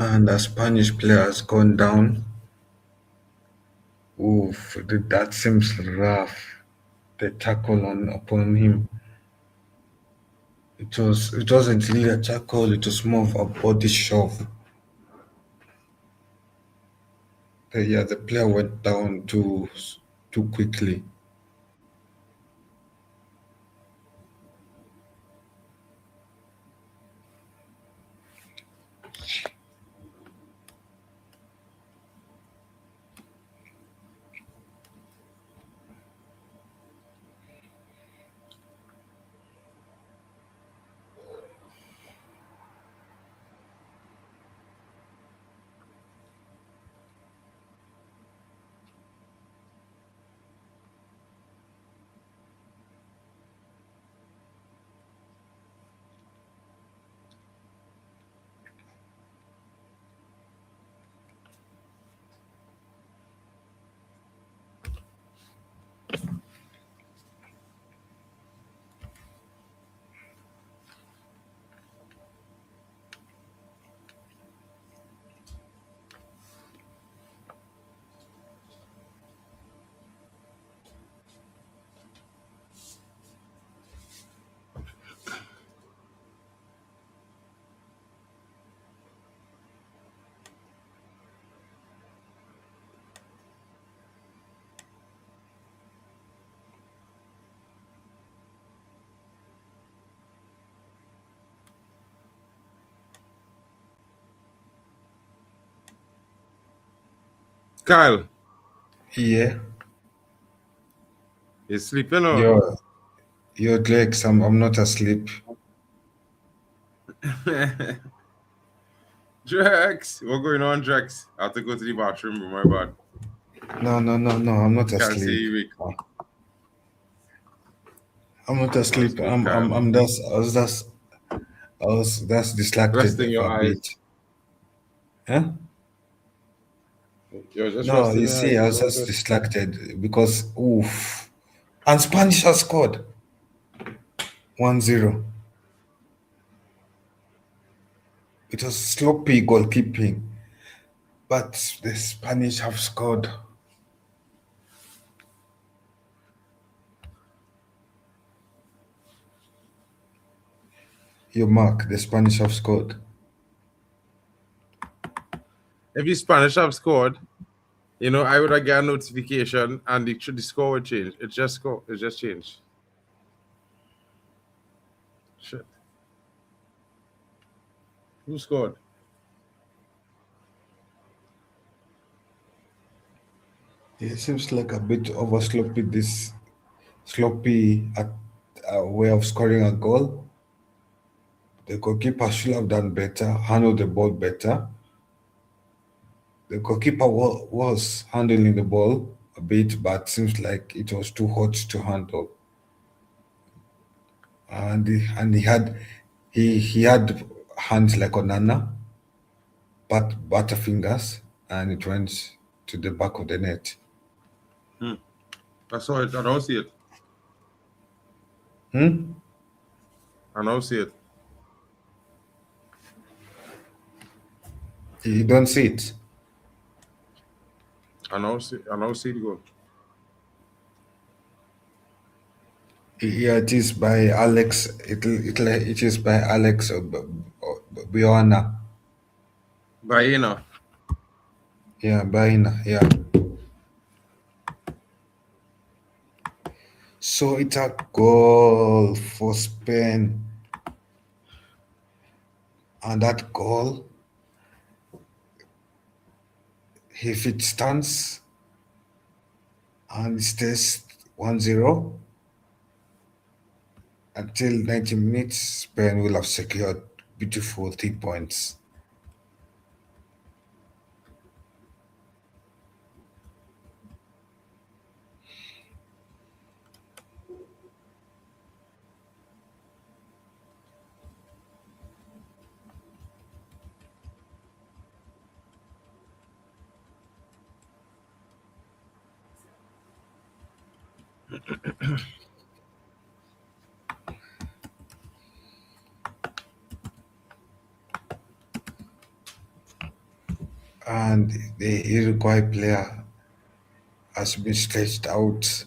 And a Spanish player has gone down. Oof, that seems rough. The tackle on upon him. It wasn't really a tackle, it was more of a body shove. Yeah, the player went down too quickly. Kyle, Yeah, you sleeping or? your your legs. I'm not asleep. Drax, what going on, Drax? I have to go to the bathroom. My bad. No. I'm not Can't see asleep. you. Weak. I'm not That's asleep. good, Kyle. I'm just I was that's distracted Resting your a eyes. bit. Huh? You're just No, resting you your see, eyes. I It's was all just good. distracted because oof. And Spanish has scored 1-0. It was sloppy goalkeeping, but the Spanish have scored. Your mark, the Spanish have scored. If the Spanish have scored, I would have got a notification and the score would change. It just score. It just changed. Shit. Who scored? It seems like a bit over sloppy. This sloppy way of scoring a goal. The goalkeeper should have done better, handled the ball better. The goalkeeper was handling the ball a bit, but seems like it was too hot to handle. And he had hands like Onana, but butterfingers, and it went to the back of the net. Hmm. I saw it. I don't see it. Hmm? I don't see it. You don't see it. I don't see. I don't see the goal. Yeah, it is by Alex. It is by Alex Bioana. Baena. Yeah, Baina. Yeah. So it's a goal for Spain, and that goal, if it stands and it stays 1-0 until 90 minutes, Spain will have secured beautiful 3 points. And the Uruguay player has been stretched out.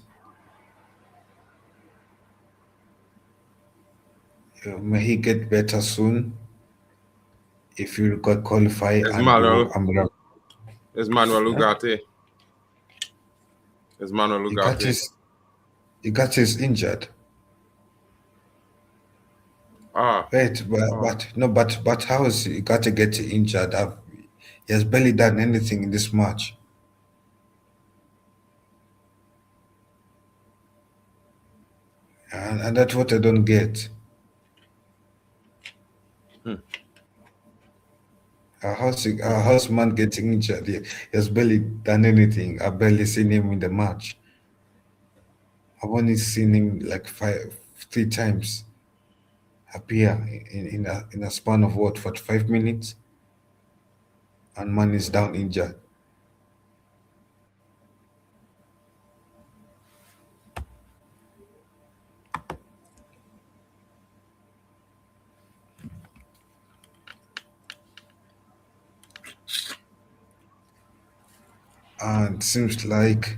May he get better soon. If Uruguay qualify It's and go, Manuel. It's Manuel huh? Ugarte. It's Manuel You got Ugarte. his, you got his injured. Ah. Wait, Oh. but how is he got to get injured? He has barely done anything in this match, and that's what I don't get. Hmm. How's man getting injured? He has barely done anything. I've barely seen him in the match. I've only seen him like 3 times appear in a span of what 45 minutes, and man is down injured. And seems like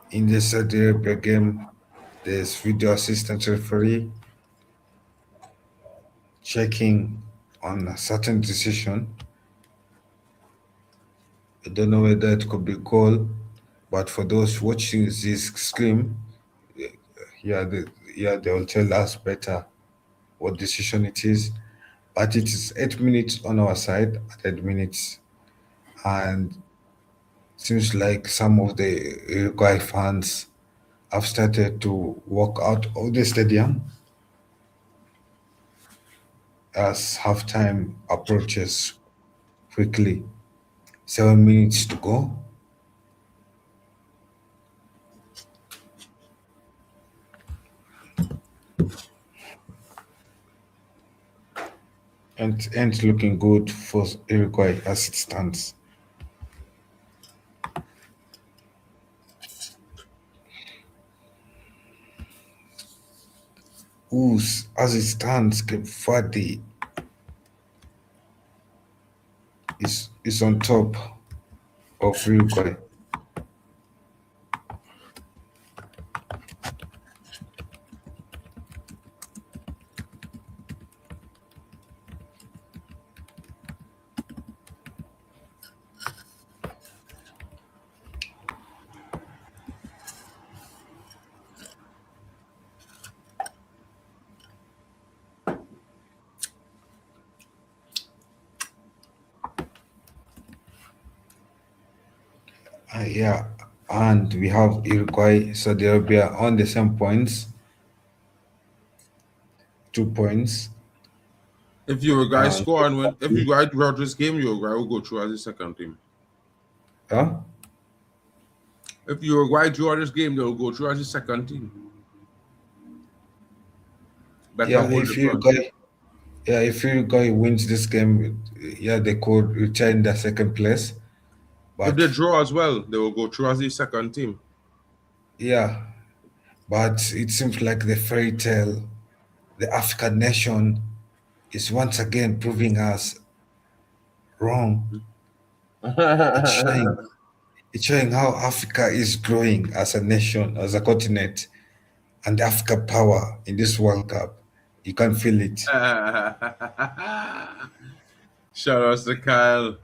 in the Saudi Arabia game, there's video assistant referee checking on a certain decision. I don't know whether it could be goal, but for those watching this stream, yeah, they will tell us better what decision it is. But it is 8 minutes on our side at 8 minutes, and Seems like some of the Uruguay fans have started to walk out of the stadium as halftime approaches quickly. 7 minutes to go. And ain't looking good for Uruguay as it stands. As it stands, Cape Verde is on top of Uruguay. Yeah, and we have Uruguay, Saudi Arabia on the same points, 2 points. If Uruguay And score and win, if Uruguay draw this game, Uruguay will go through as the second team. huh? If Uruguay draw this game, they'll go through as the second team. Better Yeah, hold if difference. Uruguay, yeah, if Uruguay wins this game, yeah, they could retain the second place. If But they draw as well, they will go through as the second team. yeah, but it seems like the fairy tale, the African nation, is once again proving us wrong. It's showing, it's showing how Africa is growing as a nation, as a continent, and the Africa power in this World Cup. You can feel it. Shout out to Kyle.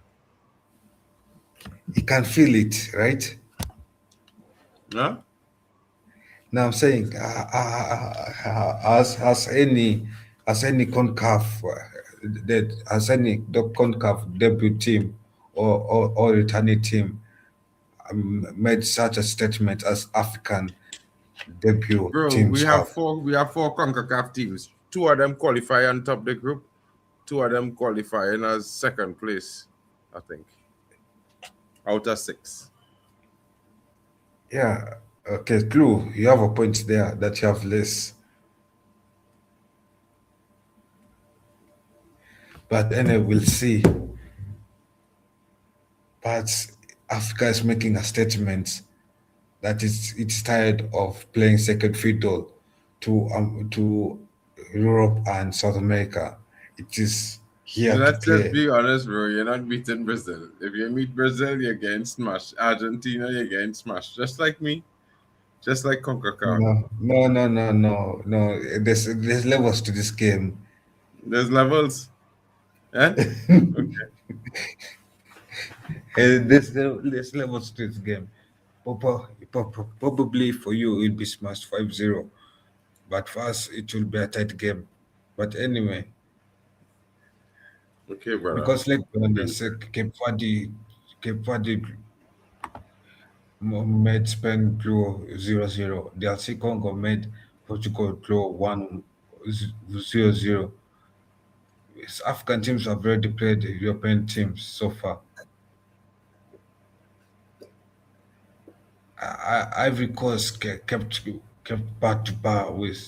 You can feel it, right? Huh? Now I'm saying, as any CONCACAF, that as any CONCACAF debut team or returning team made such a statement as African debut Bro, teams have. we have four CONCACAF teams. Two of them qualify on top of the group. Two of them qualifying as second place, I think. Out of six. Yeah, okay, Clue, you have a point there that you have less. But anyway, we'll see. But Africa is making a statement that it's tired of playing second fiddle to Europe and South America. It is here to Let's just play. be honest, bro. You're not beating Brazil. If you meet Brazil, you're getting smashed. Argentina, you're getting smashed. Just like me. Just like CONCACAF. No. There's levels to this game. There's levels. Eh? Okay. There's levels to this game. Probably for you it'll be smashed 5-0, but for us it will be a tight game. But anyway, Okay, brother. because let's be honest, Cape Verde made Spain draw 0-0. DRC Congo made Portugal draw 1-0-0. African teams have already played European teams so far. Ivory Coast kept back to bar with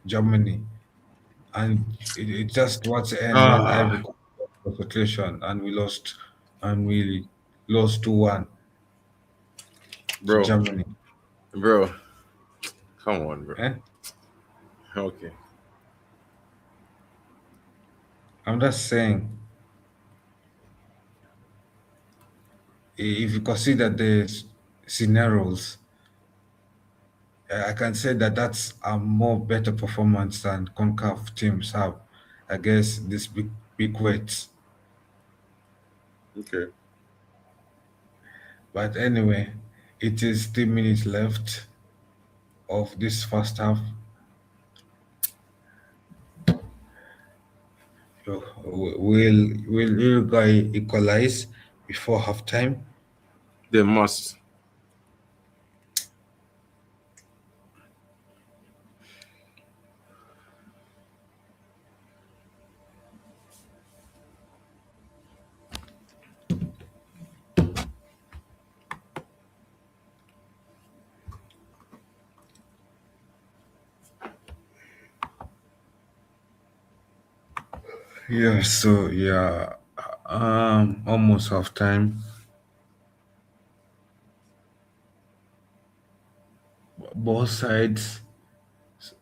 Germany, and it just towards the end when Ivory Ah, Coast lost concentration and we lost 2-1 to bro. Germany. Bro. Come on, bro. Eh? Okay. I'm just saying, if you consider the scenarios, I can say that that's a more better performance than CONCACAF teams have against these big weights. Okay. But anyway, it is 3 minutes left of this first half. So will Uruguay equalize before halftime? They must. Yeah, so yeah, almost half time. Both sides.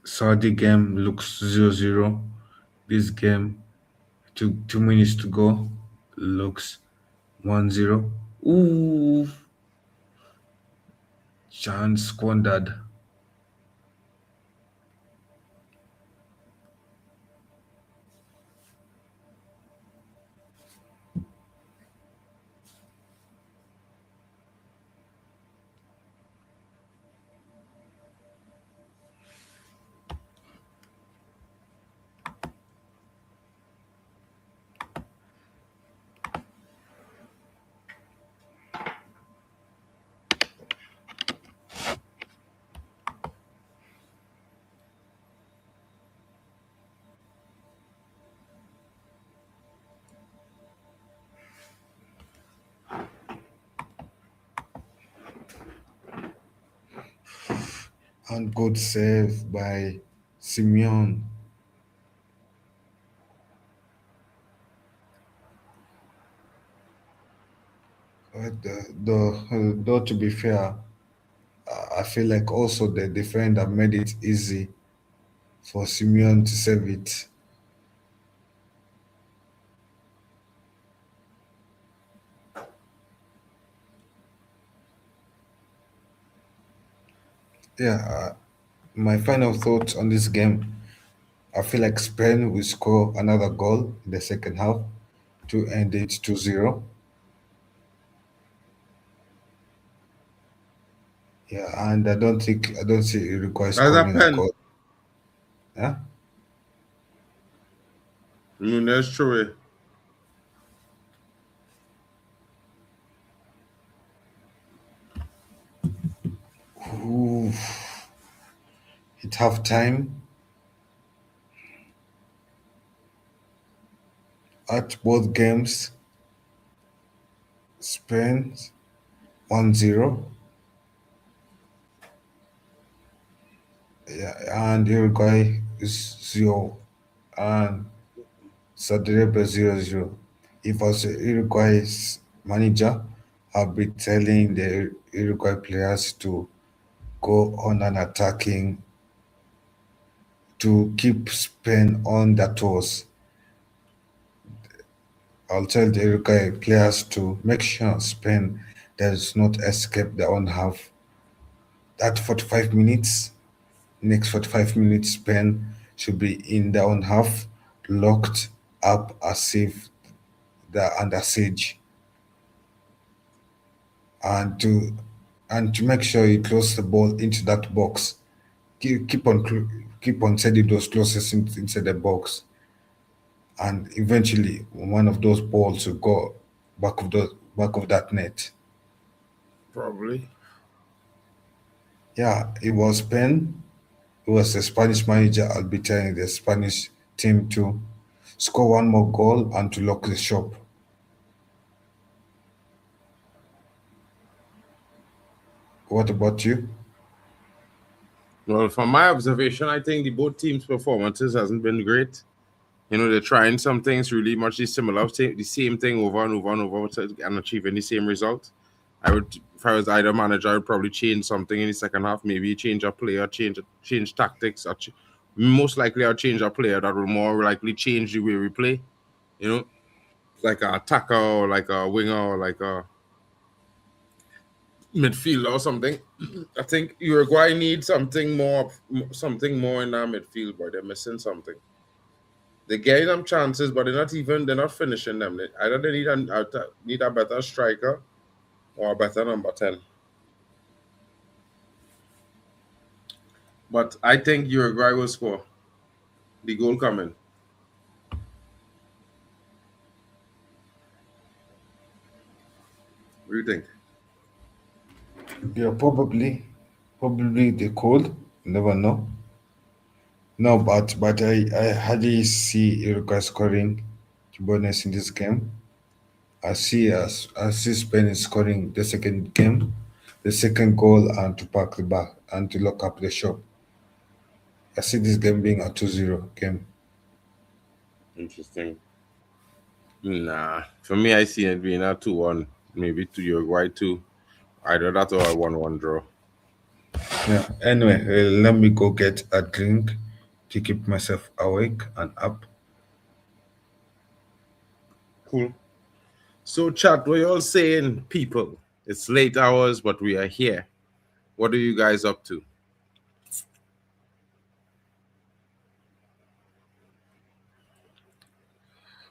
Saudi game looks 0-0. This game, 2 minutes to go, looks 1-0. Ooh, chance squandered. And good save by Simeon. Though to be fair, I feel like also the defender made it easy for Simeon to save it. Yeah, my final thoughts on this game. I feel like Spain will score another goal in the second half to end it 2-0. Yeah, and I don't see Uruguay That's a scoring a pen. goal. Yeah. Núñez threw it. Ooh, at half time at both games, Spain 1-0. Yeah, and Uruguay is 0 and Saudi Arabia 0-0. If also Uruguay's manager have been telling the Uruguay players to go on an attacking to keep Spain on their toes. I'll tell the Uruguay players to make sure Spain does not escape their own half. That 45 minutes, next 45 minutes, Spain should be in their own half, locked up as if they're under siege. And to make sure you close the ball into that box. Keep on sending those closest inside the box, and eventually one of those balls will go back of that net. Probably. Yeah, it was Spain. It was the Spanish manager. I'll be telling the Spanish team to score one more goal and to lock the shop. What about you? Well, from my observation, I think the both teams' performances hasn't been great. They're trying some things really much similar, the same thing over and over and over and achieving the same result. If I was either manager, I would probably change something in the second half. Maybe change a player, change tactics. Most likely, I'll change a player that will more likely change the way we play. You know, like a attacker or like a winger or like a midfielder or something. I think Uruguay needs something more in that midfield, but they're missing something. They're getting them chances, but they're not finishing them. Either they need a better striker or a better number 10. But I think Uruguay will score. The goal coming. What do you think? Yeah, probably they could. Never know. No, but I hardly see Uruguay scoring. To be honest, in this game, I see Spain is scoring the second game, the second goal, and to pack the back and to lock up the shop. I see this game being a 2-0 game. Interesting. Nah, for me, I see it being a 2-1, maybe to Uruguay 2. Either that or a 1-1 draw. Yeah. Anyway, let me go get a drink to keep myself awake and up. Cool. So, chat, what you all saying, people? It's late hours, but we are here. What are you guys up to?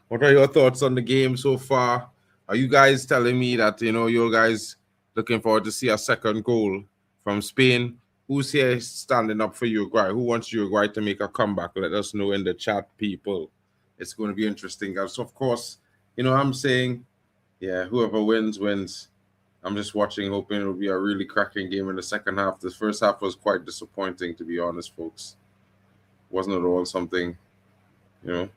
What are your thoughts on the game so far? Are you guys telling me that you guys looking forward to see a second goal from Spain? Who's here standing up for Uruguay? Who wants Uruguay to make a comeback? Let us know in the chat, people. It's going to be interesting, guys. So of course, I'm saying, yeah, whoever wins wins. I'm just watching, hoping it'll be a really cracking game in the second half. The first half was quite disappointing, to be honest, folks. Wasn't at all something, you know.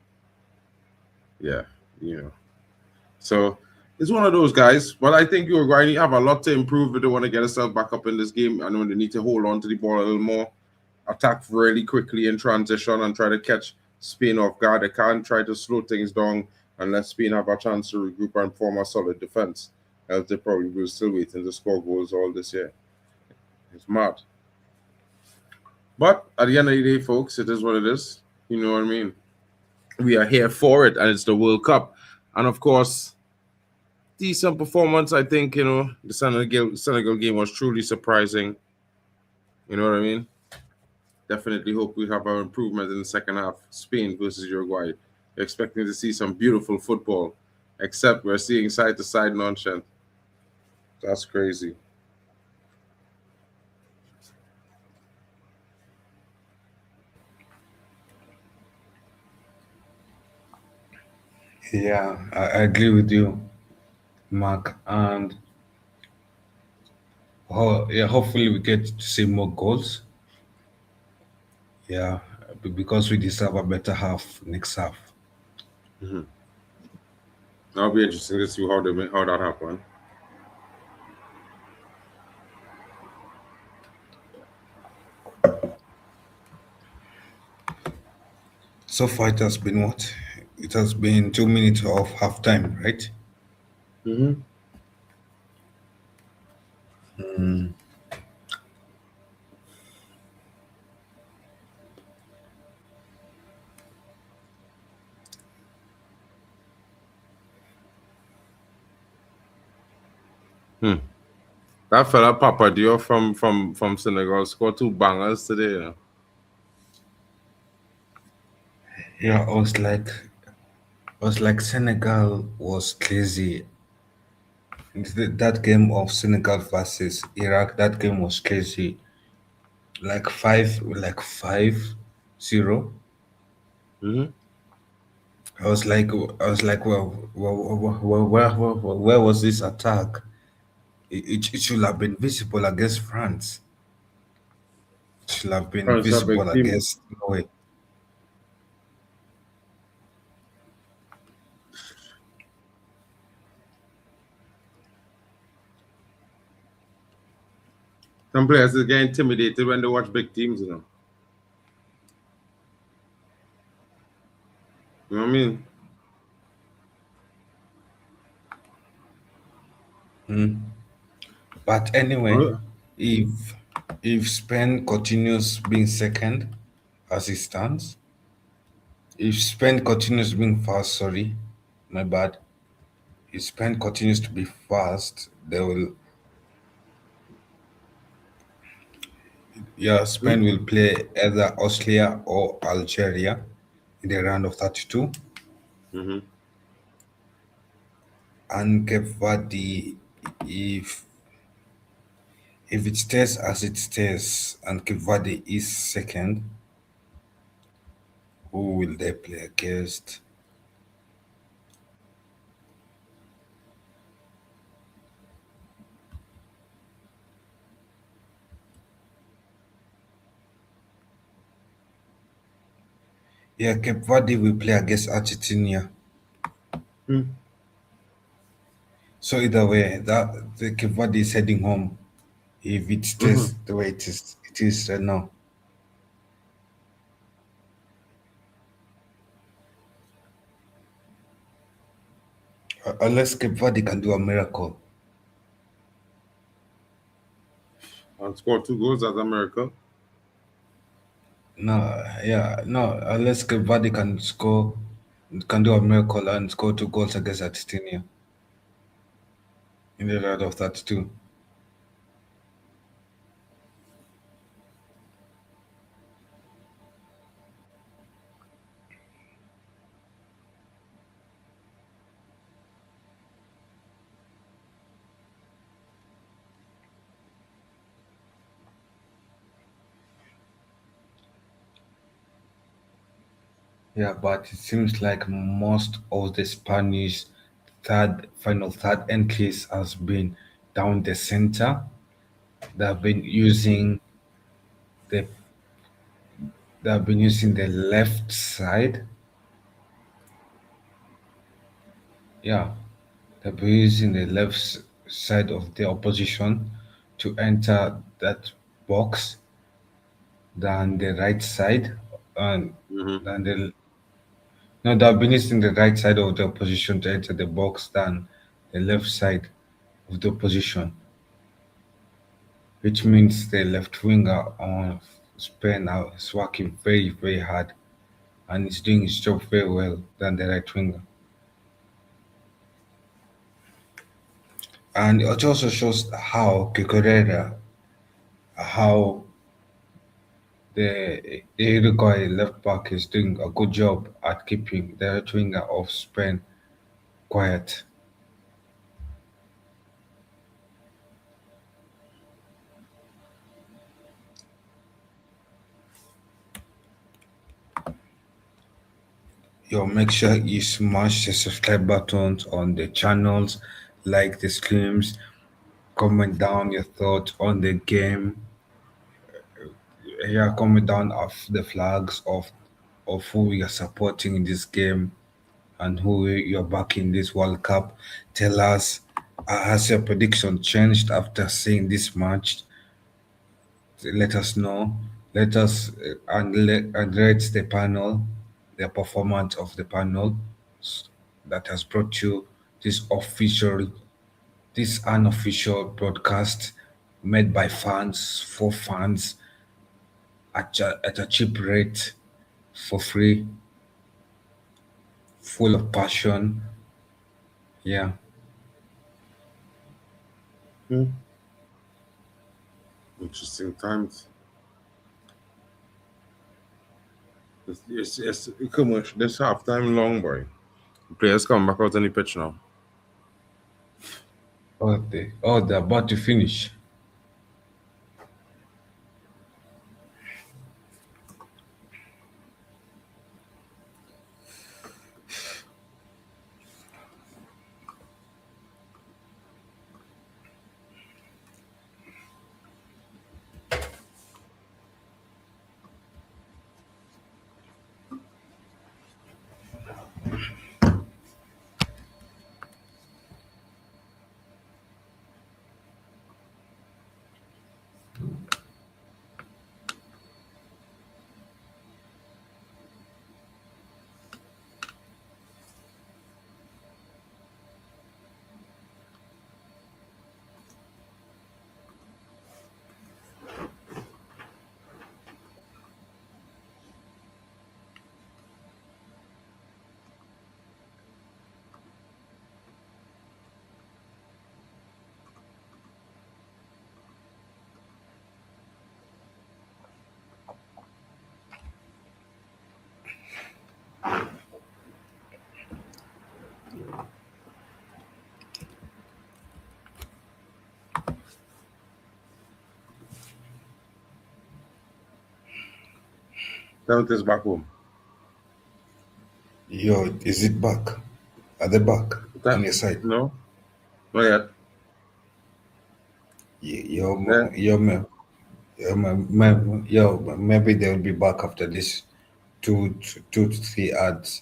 Yeah, you know. So it's one of those guys. But I think Uruguay have a lot to improve if they want to get themselves back up in this game. I know they need to hold on to the ball a little more, attack really quickly in transition, and try to catch Spain off guard. They can't try to slow things down and let Spain have a chance to regroup and form a solid defense. Else they probably will still waiting to score goals all this year. It's mad. But at the end of the day, folks, it is what it is. You know what I mean? We are here for it, and it's the World Cup. And of course, decent performance. I think the Senegal game was truly surprising. You know what I mean? Definitely hope we have our improvement in the second half. Spain versus Uruguay. You're expecting to see some beautiful football, except we're seeing side to side nonsense. That's crazy. Yeah, I agree with you, Mark. And yeah, hopefully we get to see more goals. Yeah, because we deserve a better half next half. Mhm. That'll be interesting to see how that happen. So far, it has been what? It has been 2 minutes of halftime, right? Mm-hmm. Hmm. That fella Papa Dio from Senegal scored two bangers today. Yeah, I was like Senegal was crazy. That game of Senegal versus Iraq, that game was crazy. Like 5-0. Mm-hmm. I was like, well, where was this attack? It should have been visible against France. It should have been France a big visible team. against Norway. Some players get intimidated when they watch big teams. You know what I mean? But anyway, Uh, if if Spain continues being second as it stands, if Spain continues being fast, sorry, my bad. If Spain continues to be fast, they will. Yeah, Spain will play either Austria or Algeria in the round of 32, Mm-hmm. and Cape Verde, if if it stays as it stays, and Cape Verde is second, who will they play against? Yeah, Cape Verde will play against Argentina. Hmm. So either way, that the Cape Verde is heading home if it Mm-hmm. stays the way it is right now. Unless Cape Verde can do a miracle. And scored 2 goals as America. No, yeah, no, unless Cape Verde can do a miracle and score 2 goals against Argentina in the round of 32. Yeah, but it seems like most of the Spanish third entries has been down the center. They've been using the they've been using the left side. Yeah, they've been using the side of the opposition to enter that box than the right side and Mm-hmm. than the no, they've been using the right side of the opposition to enter the box than the left side of the opposition, which means the left winger on Spain is working very, very hard and is doing his job very well than the right winger. And it also shows how Kikorera, how the Uruguay left back is doing a good job at keeping the right winger of Spain quiet. Yo, make sure you smash the subscribe buttons on the channels, like the streams, comment down your thoughts on the game. Yeah, comment down of the flags of who you're supporting in this game and who you're backing this World Cup. Tell us, has your prediction changed after seeing this match? Let us know. Let us and rate the panel, the performance of the panel that has brought you this official, this unofficial broadcast made by fans for fans at a cheap rate for free, full of passion. Yeah. Hmm. Interesting times. Come on, this half time long, boy. Players come back out on the pitch now. They're about to finish. Count is back home. Yo, is it back? At the back on That your side? no, not yet. Yo, Then yo, yo, maybe they'll be back after this two to three ads.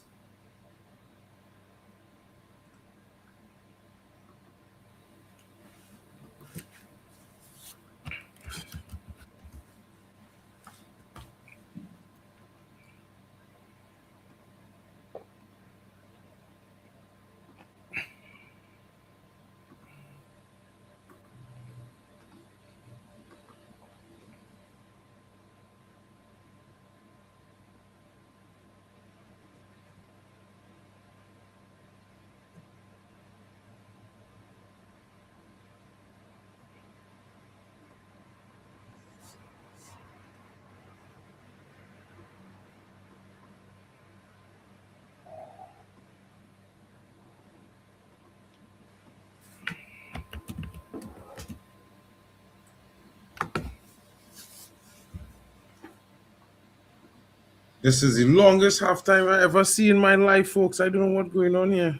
This is the longest halftime I ever see in my life, folks. I don't know what's going on here.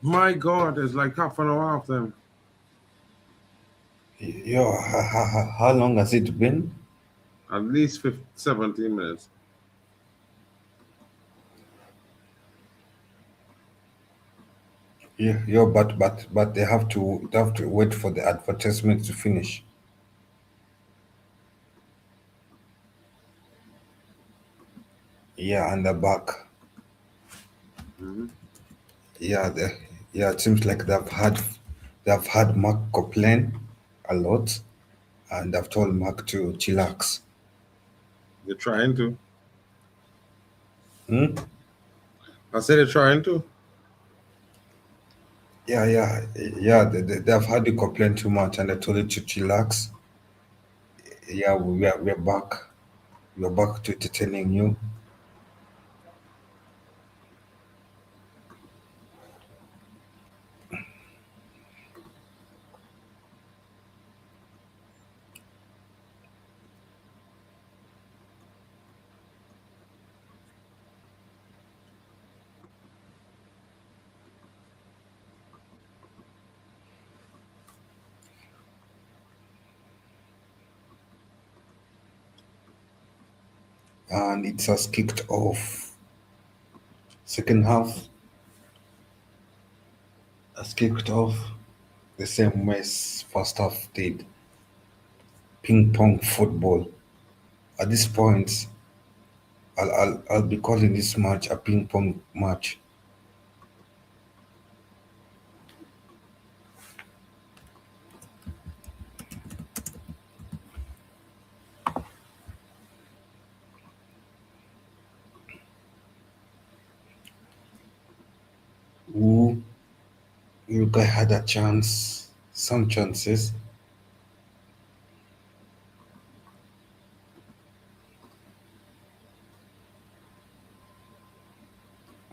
My God, it's like half an hour halftime. Yo, how long has it been? At least 15, 17 minutes. Yeah, yo, but they have to wait for the advertisement to finish. Yeah, and the back. Mhm. Yeah, it seems like they've had Mark complain a lot, and they've told Mark to chillax. They're trying to. Hmm? I said they're trying to. Yeah. They've had you complain too much, and they told you to chillax. Yeah, we're back. We're back to entertaining you. And it has kicked off. Second half has kicked off the same way as first half did. Ping pong football. At this point, I'll be calling this match a ping pong match. Ooh, Uruguay had a chance, some chances,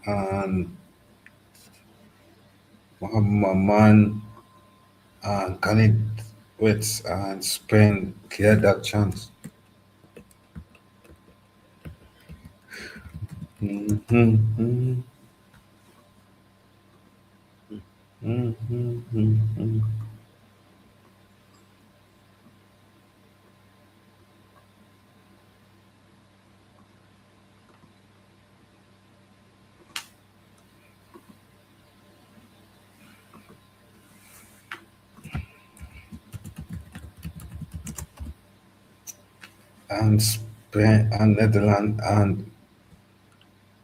and Man and Khalid Wits and Spain cleared that chance. Mhm, mhm, mhm, mhm. And Spain and Netherlands and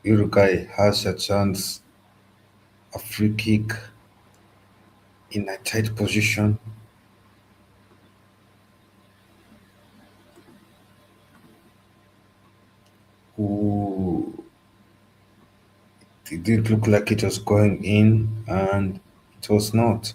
Uruguay has a chance, a free kick in a tight position. Who it did look like it was going in, and it was not.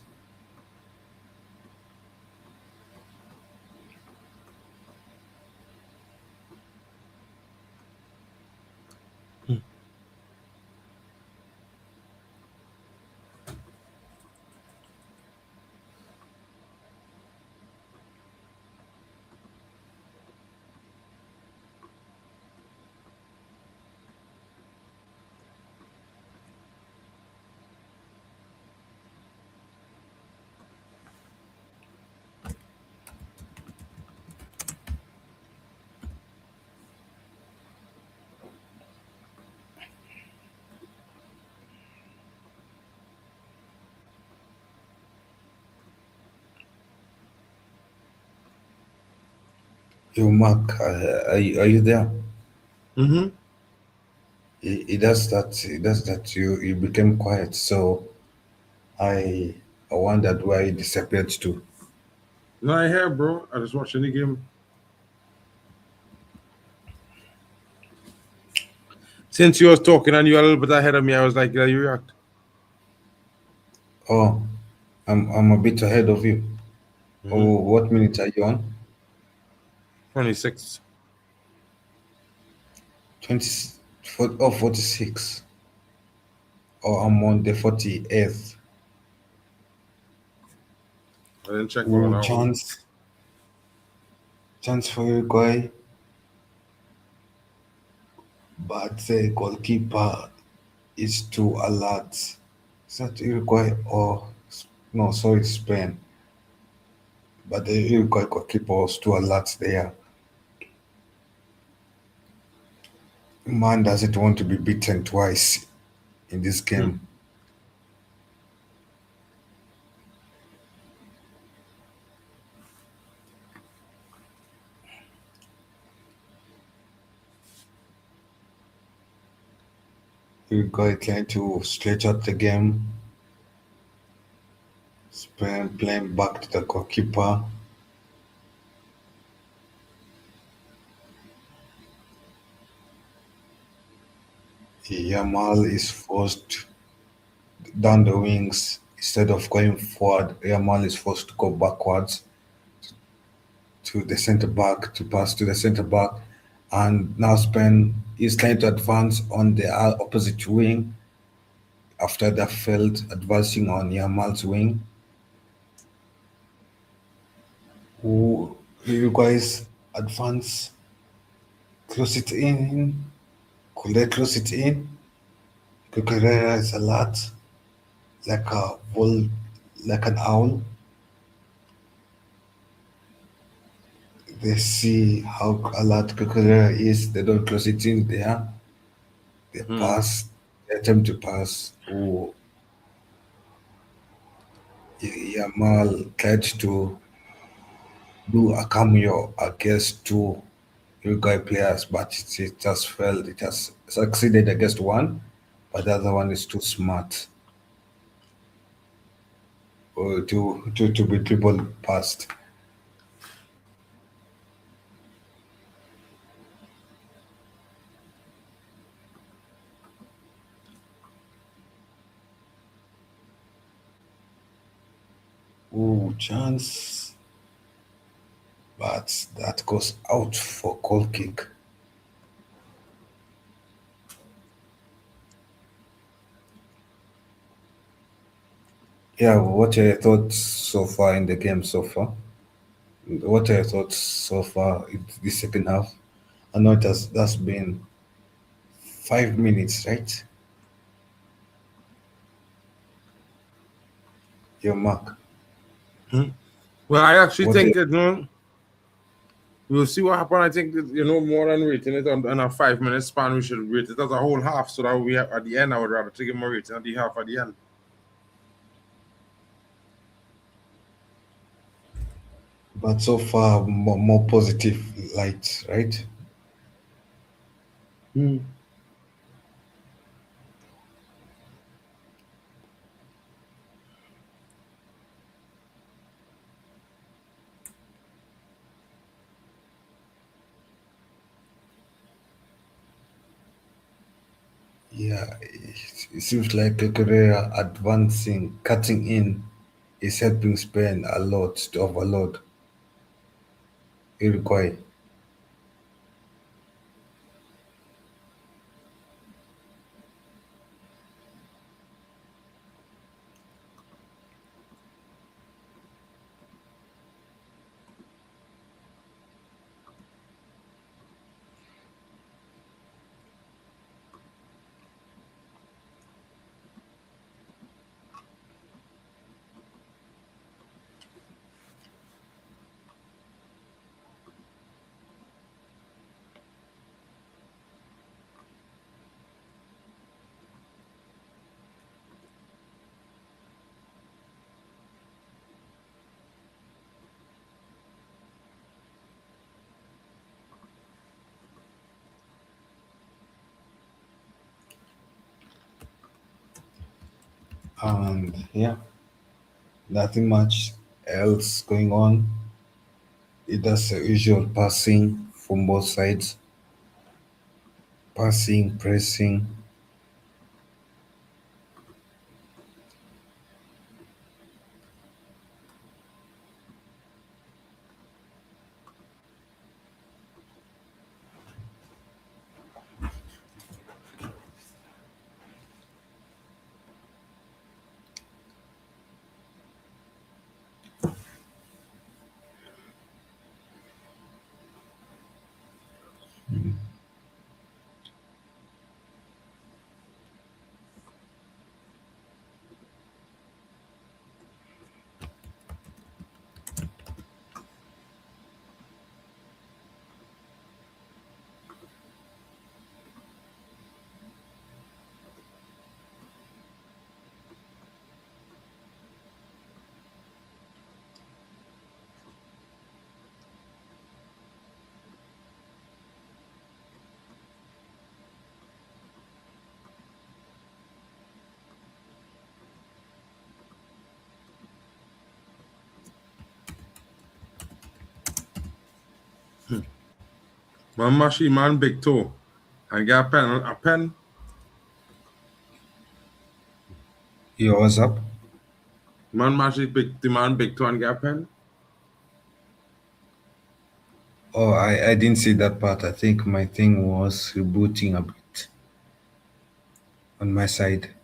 Yo, Mark, are you there? Mm-hmm. It does that you became quiet, so I I wondered why you disappeared to. No, I hear, bro. I just watching the game. Since you was talking and you were a little bit ahead of me, I was like, yeah, you react. Oh, I'm a bit ahead of you. Mm-hmm. Oh, what minute are you on? 26. 20, 46. Oh, I'm on the 48th. I didn't check all of Oh, that one. chance for Uruguay, but the goalkeeper is too alert. Is that Uruguay or no? Sorry, Spain. But the Uruguay goalkeeper was too alert there. Man doesn't want to be beaten twice in this Hmm. game. Uruguay trying to stretch out the game. Spain playing back to the goalkeeper. Yamal is forced down the wings instead of going forward. Yamal is forced to go backwards to the center back to pass to the center back, and now Spain is trying to advance on the opposite wing after they failed advancing on Yamal's wing. Who you guys advance, close it in, could they close it in? Cucurella is a lot like a bull, like an owl. They see how alert Cucurella is. They don't close it in there. They Hmm. pass. They attempt to pass. Oh, Yamal tried to do a cameo against two Uruguay players, but it just failed. It has succeeded against one, but the other one is too smart to be dribbled past. Oh, chance, but that goes out for goal kick. Yeah, what are your thoughts so far in the game so far? What are your thoughts so far in the second half? I know that's been 5 minutes, right? Your mark. Hmm. Well, I actually What are think we'll see what happens. I think that, more than rating it on a 5 minute span, we should rate it as a whole half so that we at the end. I would rather take him a rating at the half at the end. but so far more positive light, right? Hmm. Yeah, it seems like Korea advancing, cutting in is helping Spain a lot to overload Uruguay. And yeah, nothing much else going on. It does the usual passing from both sides, passing, pressing. Man Mashi, man Big Toe. And get a pen. Yo, what's up? Man Mashi, the man Big Toe and get a pen. Oh, I didn't see that part. I think my thing was rebooting a bit on my side.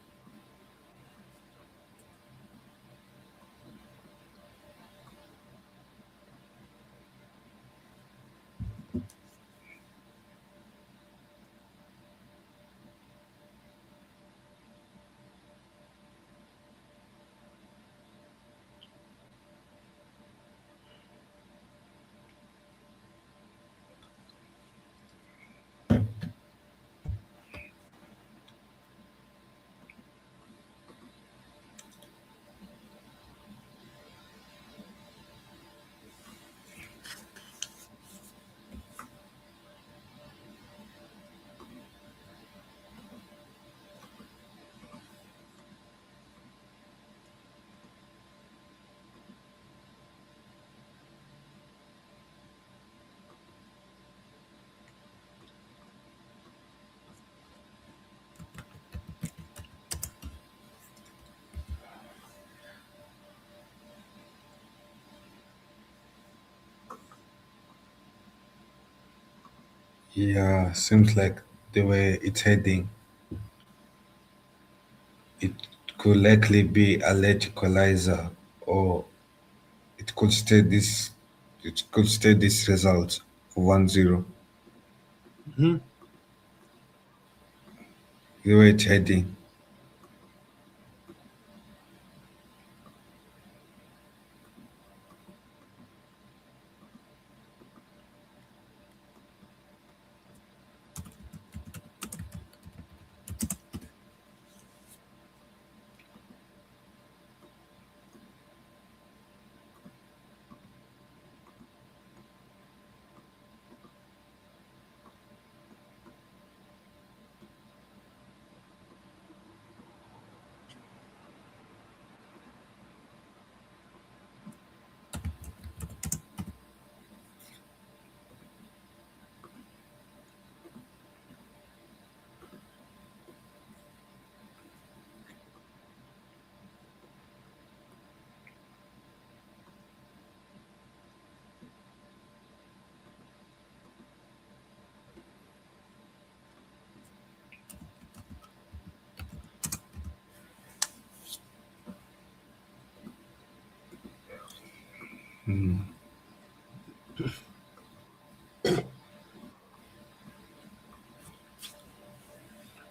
Yeah, seems like the way it's heading, it could likely be a late equalizer, or it could stay this result of 1-0. Mm-hmm. The way it's heading.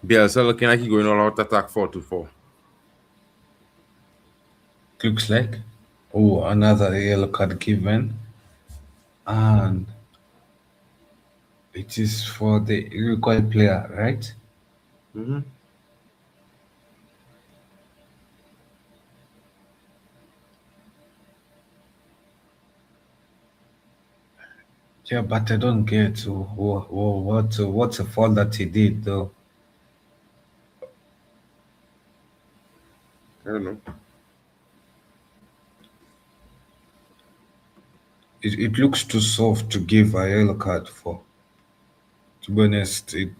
Bielsa looking like he's going all out attack 4-2-4. Looks like. Oh, another yellow card given. And it is for the Uruguay player, right? Mm-hmm. Yeah, but I don't get what's the fault that he did though. I don't know. It looks too soft to give a yellow card for. To be honest, it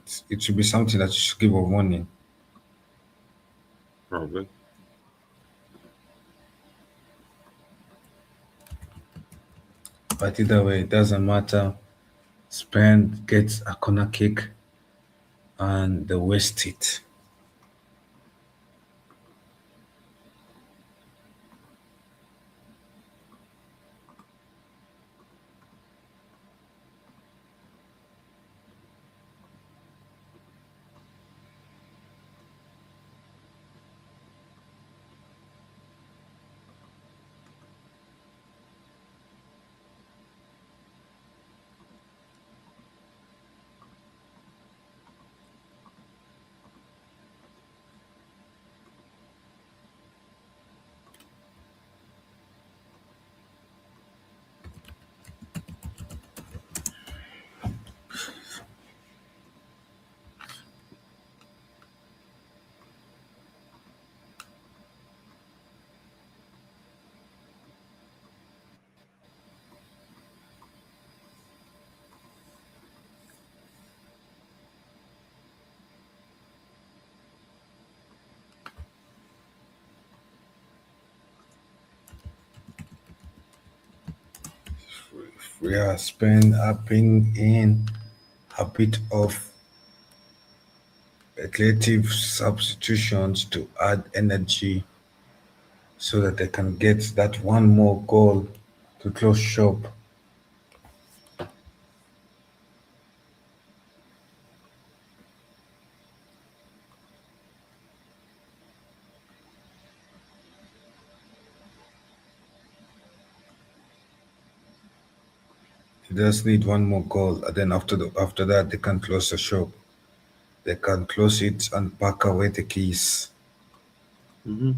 should be something that you should give a warning. Probably. But either way, it doesn't matter. Spain gets a corner kick and they waste it. We are Spain upping in a bit of creative substitutions to add energy so that they can get that one more goal to close shop. They just need one more goal, and then after that they can close the shop. They can close it and pack away the keys. Mm-hmm.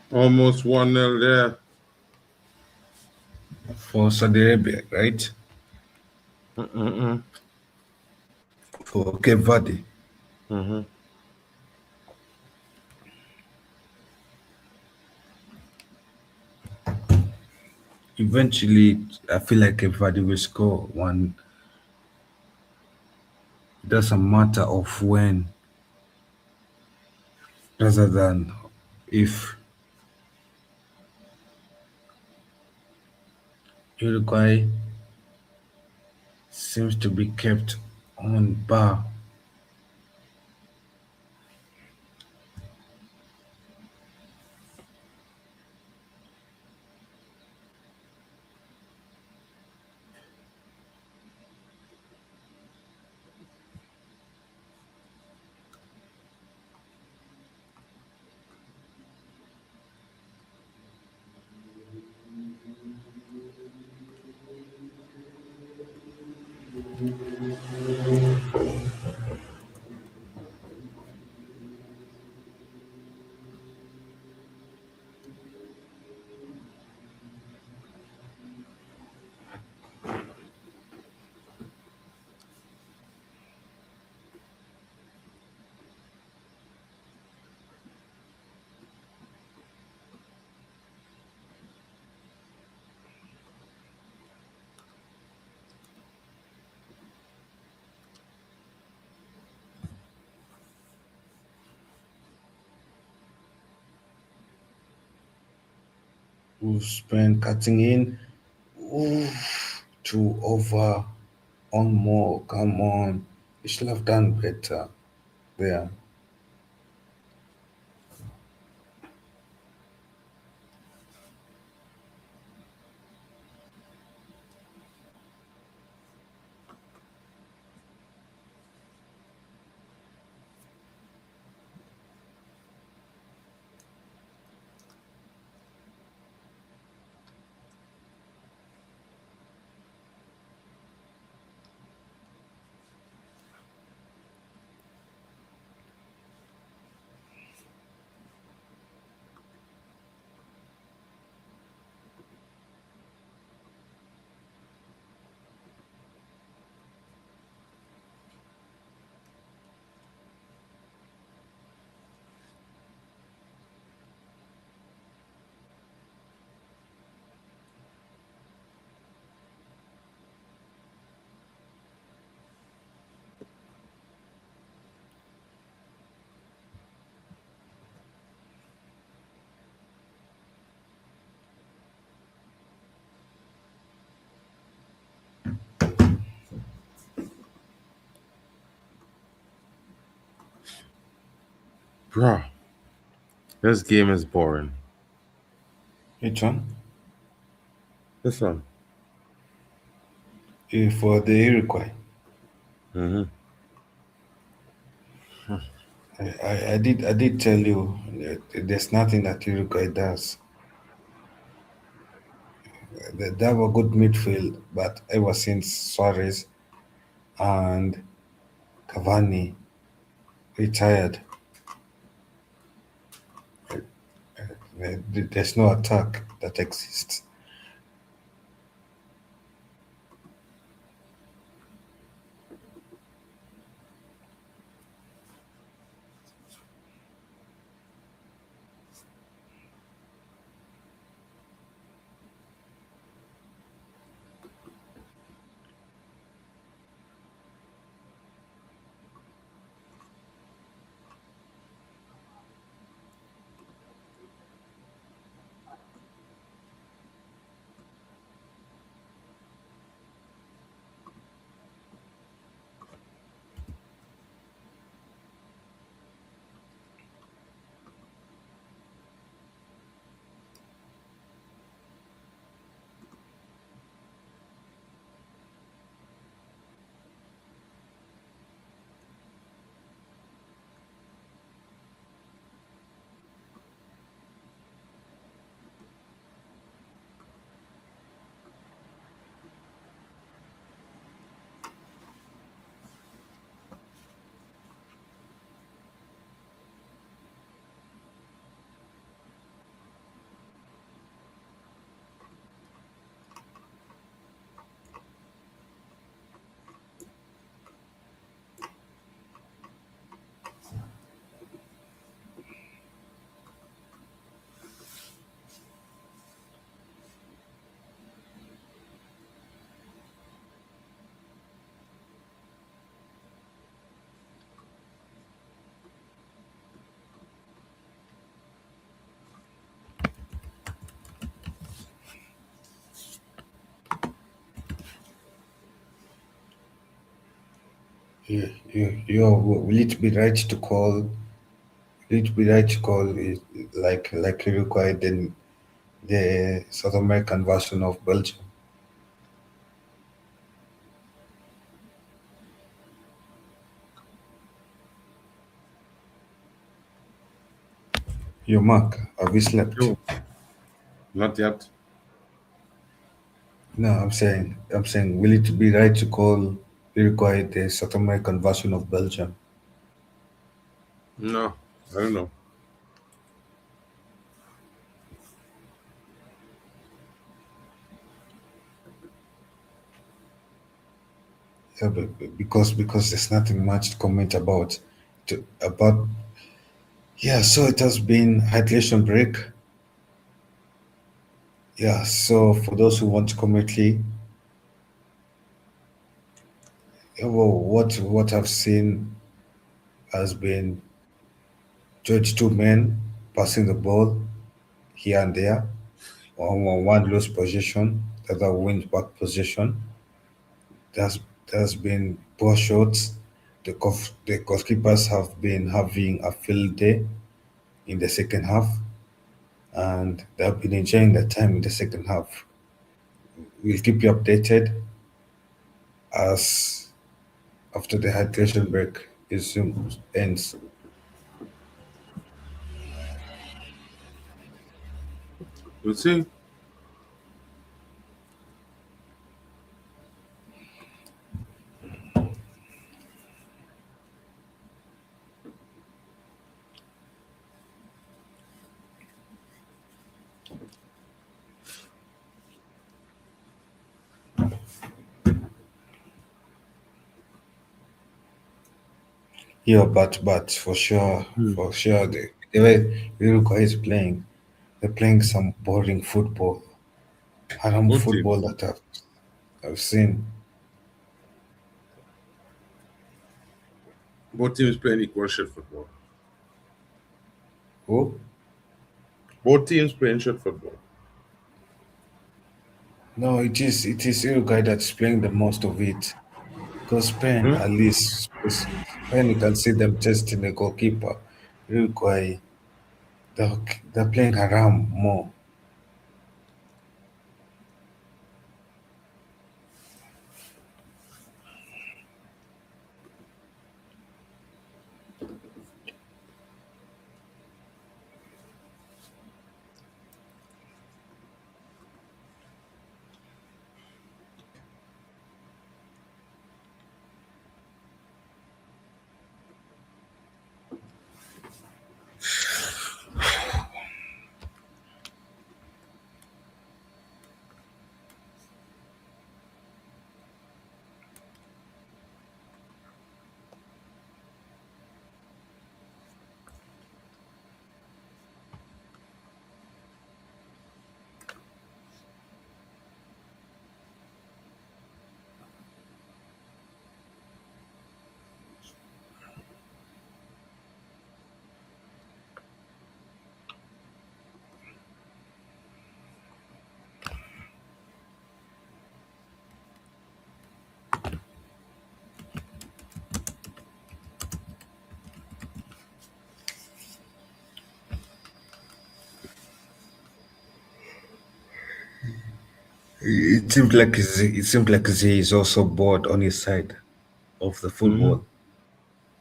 Almost 1-0 there. For Saudi Arabia, right? Mm-mm-mm. For Cape Verde. Mm-hmm. Eventually, I feel like Cape Verde will score one. It doesn't matter of when, rather than if. Uruguay seems to be kept on bar. Who spent cutting in. Ooh, two over. One more. Come on. You should have done better there. Bro, this game is boring. Which one? This one. For the Iroquois. Hmm. I did tell you there's nothing that Uruguay does. They have a good midfield, but ever since Suarez and Cavani retired, there's no attack that exists. Will it be right to call? Will it be right to call it like Uruguay then the South American version of Belgium? Your mark, have you slept? No, not yet. No, I'm saying, will it be right to call Uruguay the South American version of Belgium? No, I don't know. Yeah, because there's nothing much to comment about. About yeah, so it has been hydration break. Yeah, so for those who want to commently, yeah, well, what I've seen has been 22 men passing the ball here and there, one lose possession, the other wins back possession. There's there's been poor shots. The goalkeepers have been having a field day in the second half, and they have been enjoying their time in the second half. We'll keep you updated as after the hydration break is soon ends. We'll see. Yeah, but Hmm. for sure, the way Uruguay is playing, they're playing some boring football, haram Both teams. football that I've seen. Both teams playing equal shit football. Oh Both teams playing shit football. no, it is Uruguay that's playing the most of it. Because Spain, Hmm? at least Spain, you can see them testing the goalkeeper. Uruguay, they're, they're playing around more. It seems like Z is also bored on his side of the Mhm. football.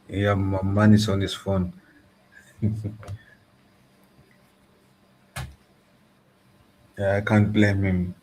Yeah, man is on his phone. Yeah, I can't blame him.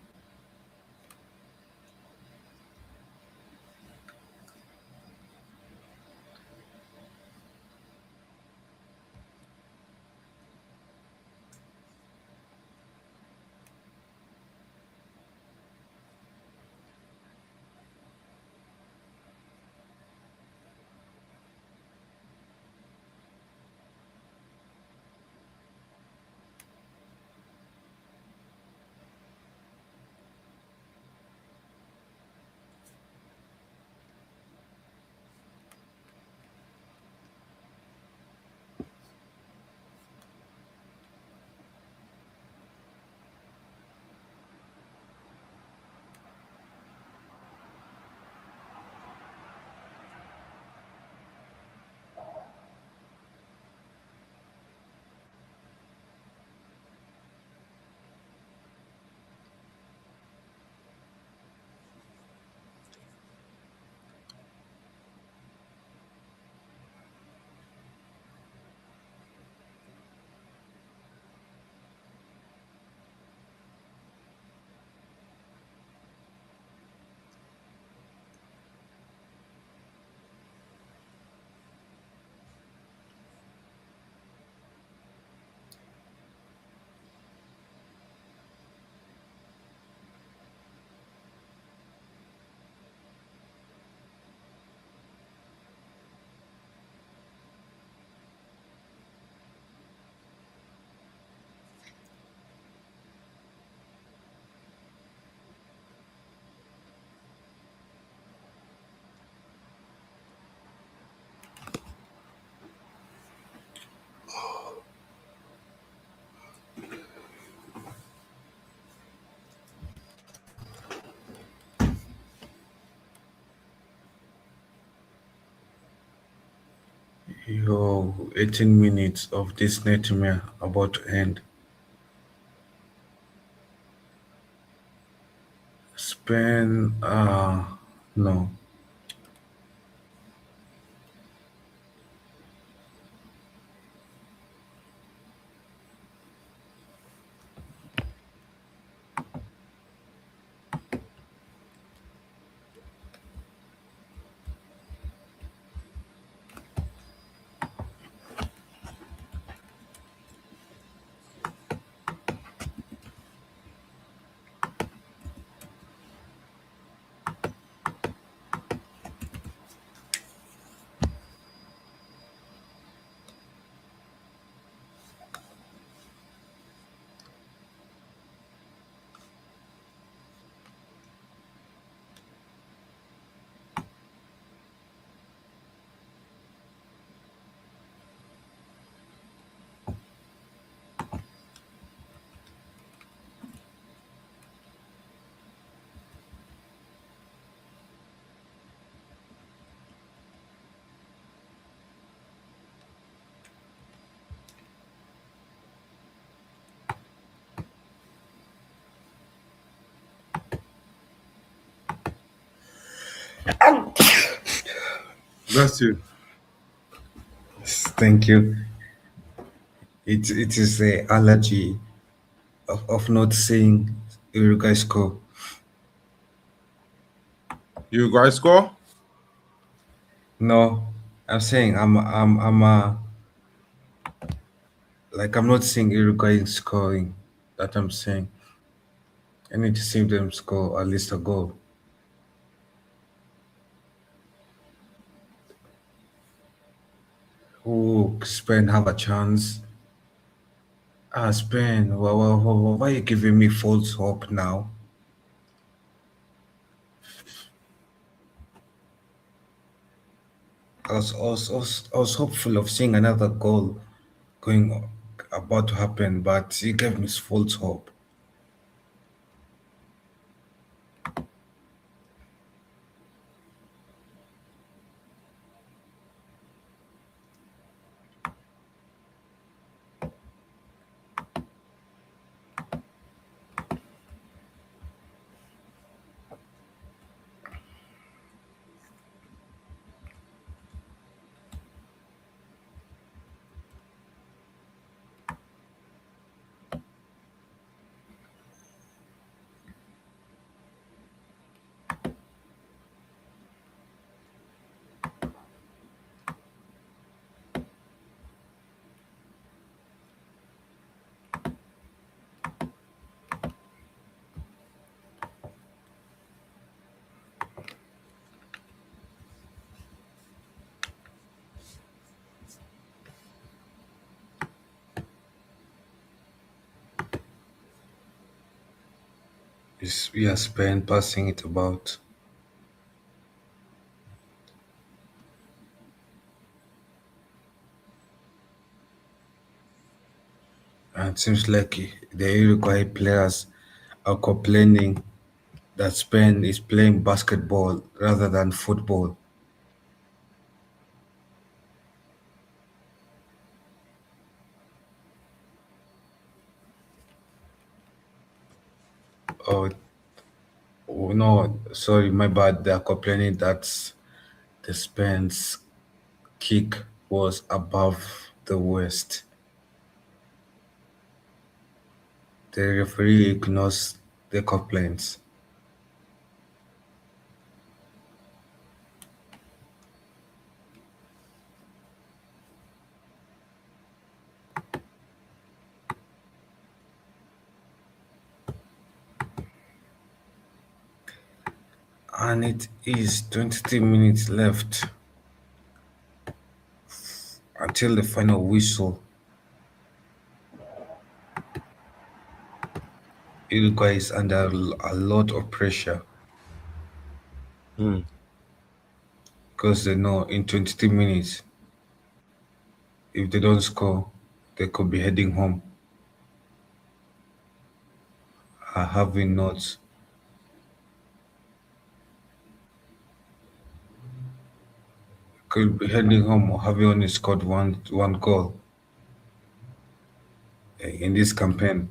Yo, 18 minutes of this nightmare about to end. Spain, no. That's you. Thank you. It is a allergy of not seeing Uruguay score. You guys score? No, I'm saying I'm not seeing Uruguay scoring. That I'm saying. I need to see them score at least a goal. Oh, Spain have a chance. Spain, why are you giving me false hope now? I was hopeful of seeing another goal going about to happen, but he gave me false hope. We are Spain passing it about, and it seems like the Uruguay players are complaining that Spain is playing basketball rather than football. Oh, oh no, sorry, my bad. They are complaining that the Spain's kick was above the waist. The referee ignores the complaints. And it is 23 minutes left until the final whistle. Uruguay is under a lot of pressure Hmm. because they know in 23 minutes, if they don't score, they could be heading home. Having not could be heading home or having only scored one goal in this campaign.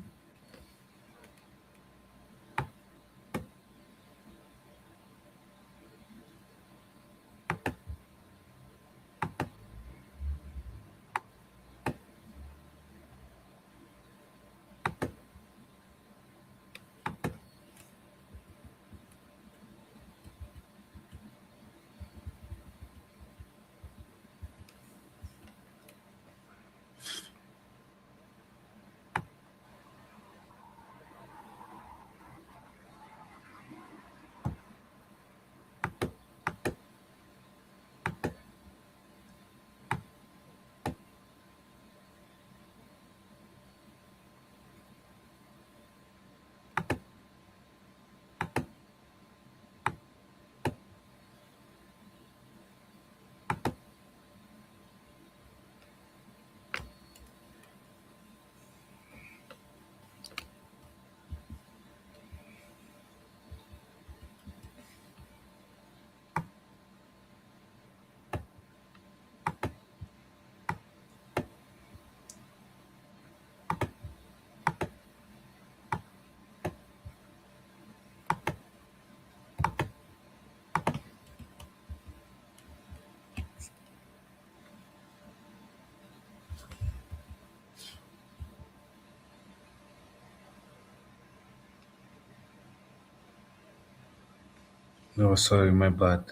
No, sorry, my bad.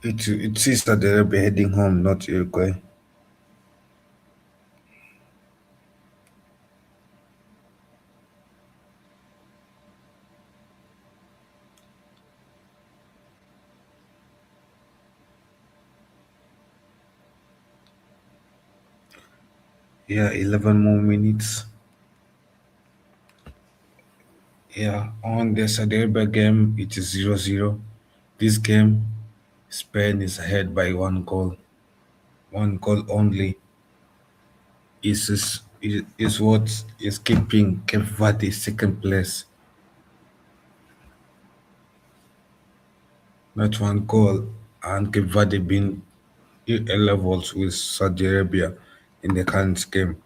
It seems that they'll be heading home, not Uruguay. Yeah, 11 more minutes. Yeah, on the Saudi Arabia game, it is 0-0. This game, Spain is ahead by one goal. One goal only is what is keeping Cape Verde second place. Not one goal, and Cape Verde being levels with Saudi Arabia in the current game.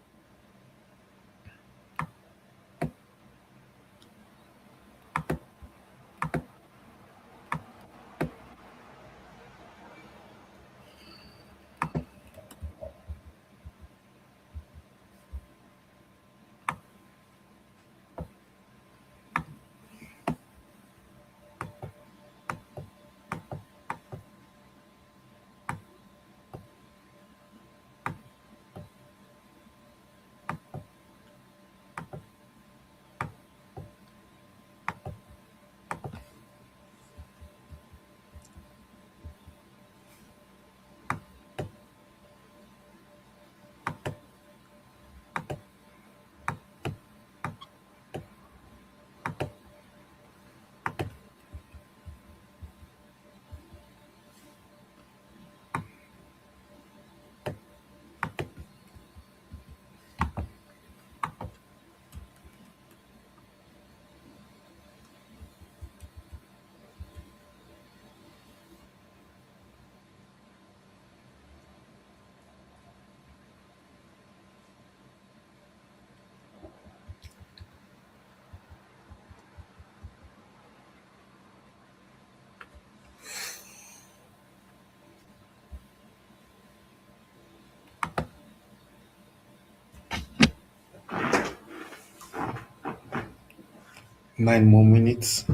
9 more minutes.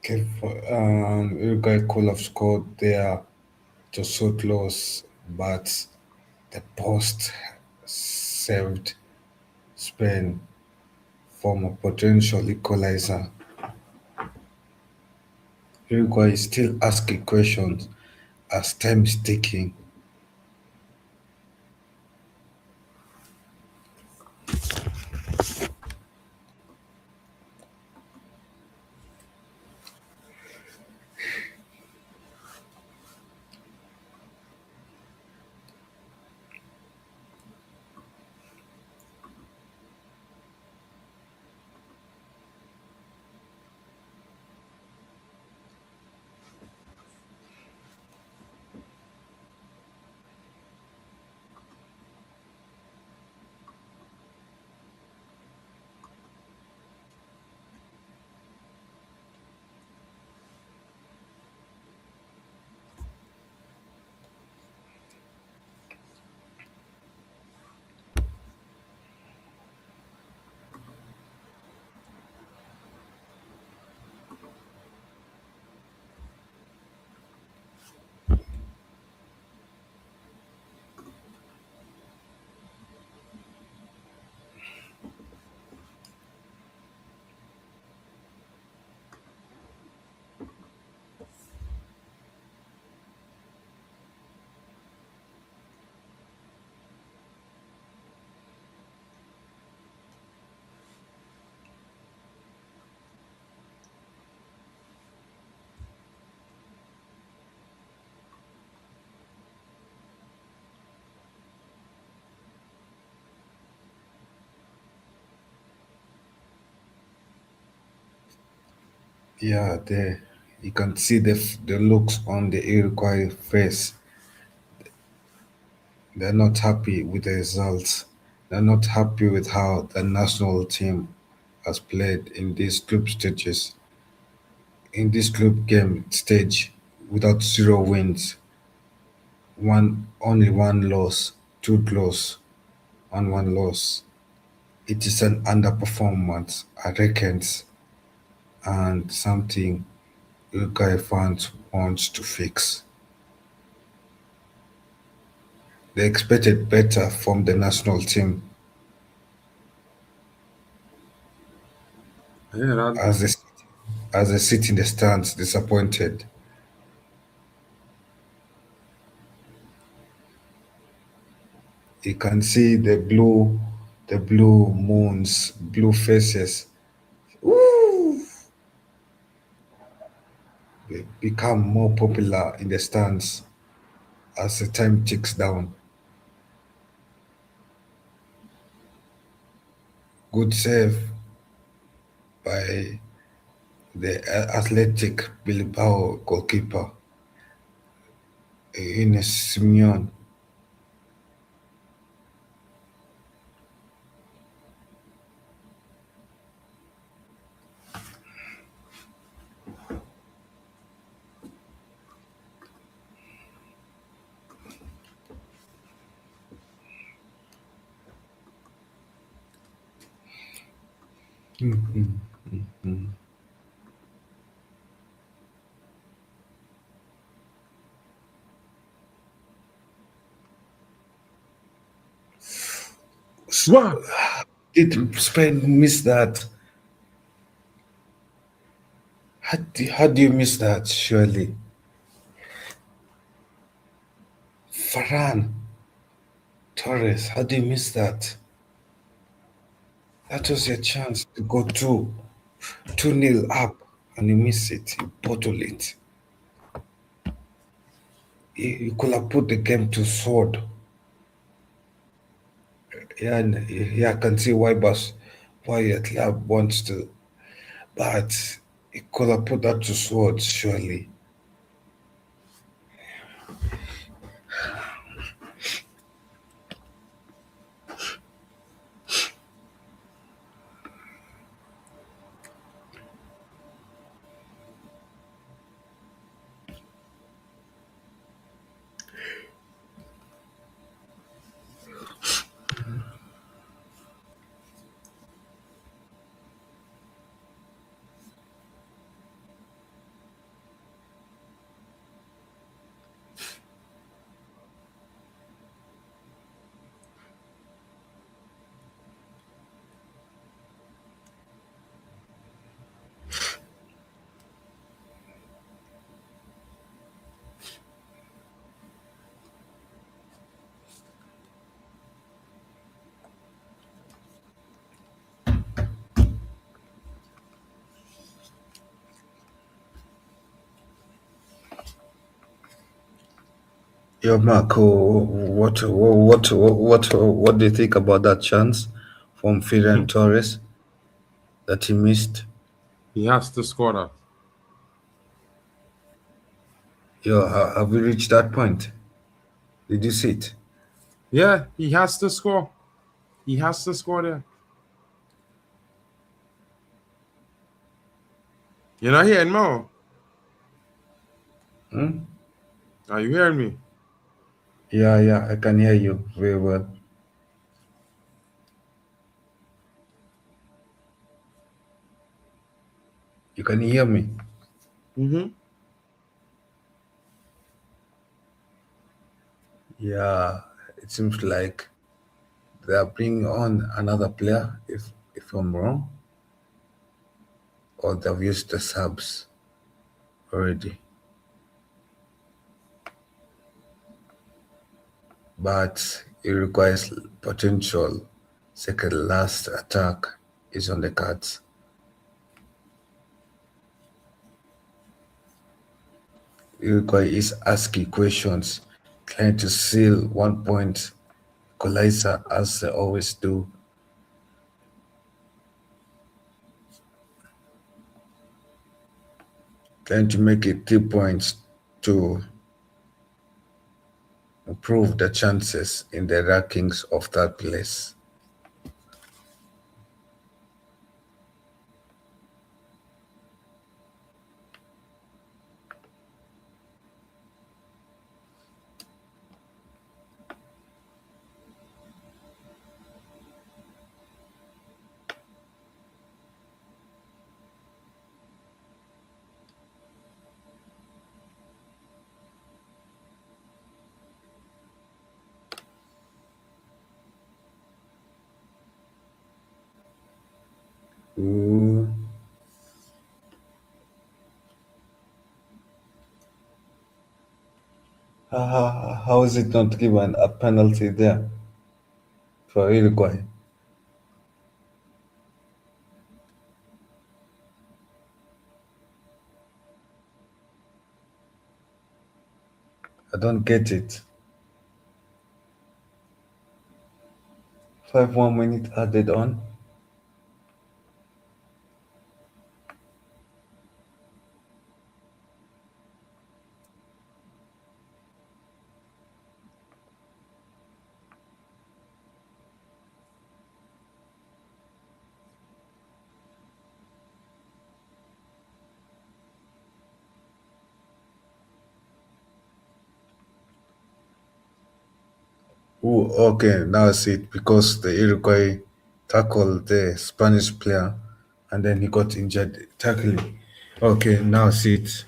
Uruguay could have scored there to so close, but the post saved Spain from a potential equalizer. Uruguay is still asking questions as time is ticking. Yeah, you can see the looks on the Iroquois face. They're not happy with the results. They're not happy with how the national team has played in these group stages, in this group game stage, without zero wins. only one loss, two draws, and one loss. It is an underperformance, I reckon, and something Uruguay fans want to fix. They expected better from the national team Yeah, that, as they, as they sit in the stands disappointed. You can see the blue moons, blue faces. Ooh, they become more popular in the stands as the time ticks down. Good save by the athletic Bilbao goalkeeper Ines Simeon. wow. Did Spain miss that? How do you miss that? Surely, Farhan Torres. How do you miss that? That was your chance to go 2-0 up, and you miss it. You bottle it. You could have put the game to sword. Yeah, yeah, I can see why your club wants to, but you could have put that to sword, surely. Yo, Marco, what do you think about that chance from Ferran Torres that he missed? He has to score that. Yo, have we reached that point? Did you see it? Yeah, he has to score. He has to score there. You're not hearing me? Hmm? Are you hearing me? Yeah, yeah, I can hear you very well. You can hear me. Mm-hmm. Yeah, it seems like they are bringing on another player, if I'm wrong, or they've used the subs already. But it requires potential second last attack is on the cards. Uruguay is asking questions, trying to seal 1 point equalizer as they always do. Trying to make it 3 points to improve the chances in the rankings of third place. Ooh. How is it not given a penalty there for Uruguay? I don't get it. 5 more minutes added on. Ooh, okay, now I see it because the Uruguay tackled the Spanish player and then he got injured tackling. Okay, now I see it.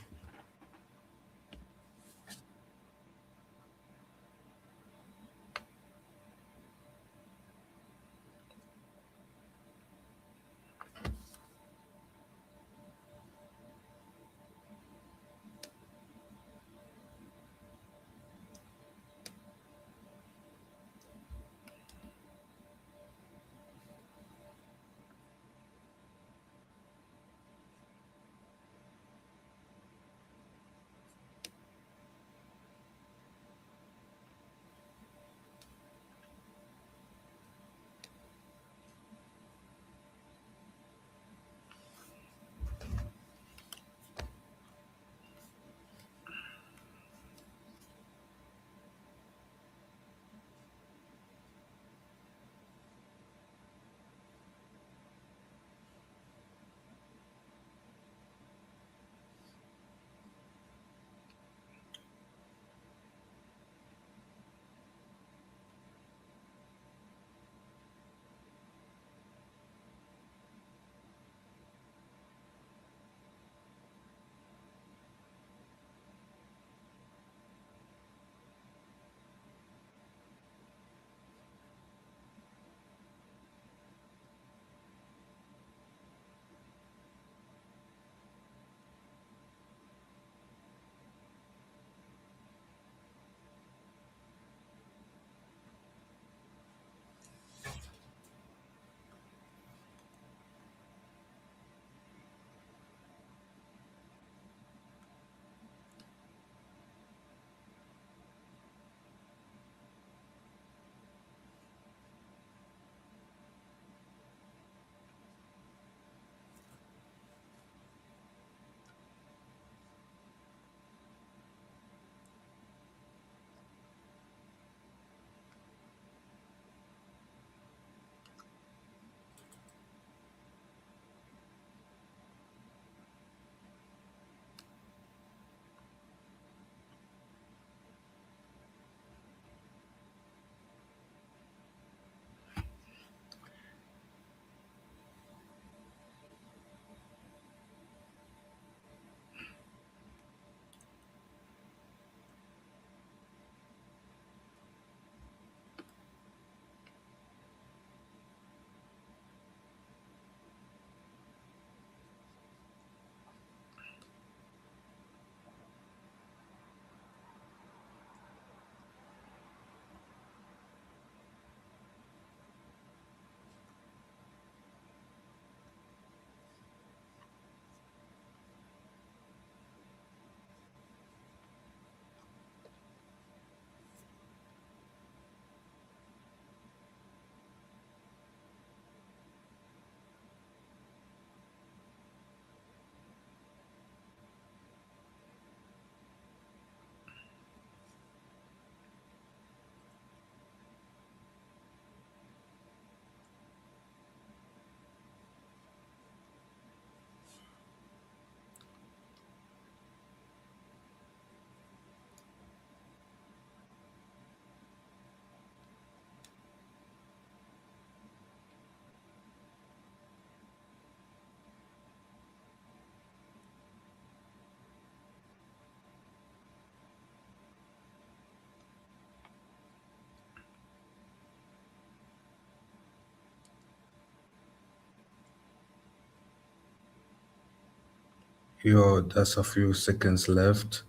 Yo, that's a few seconds left.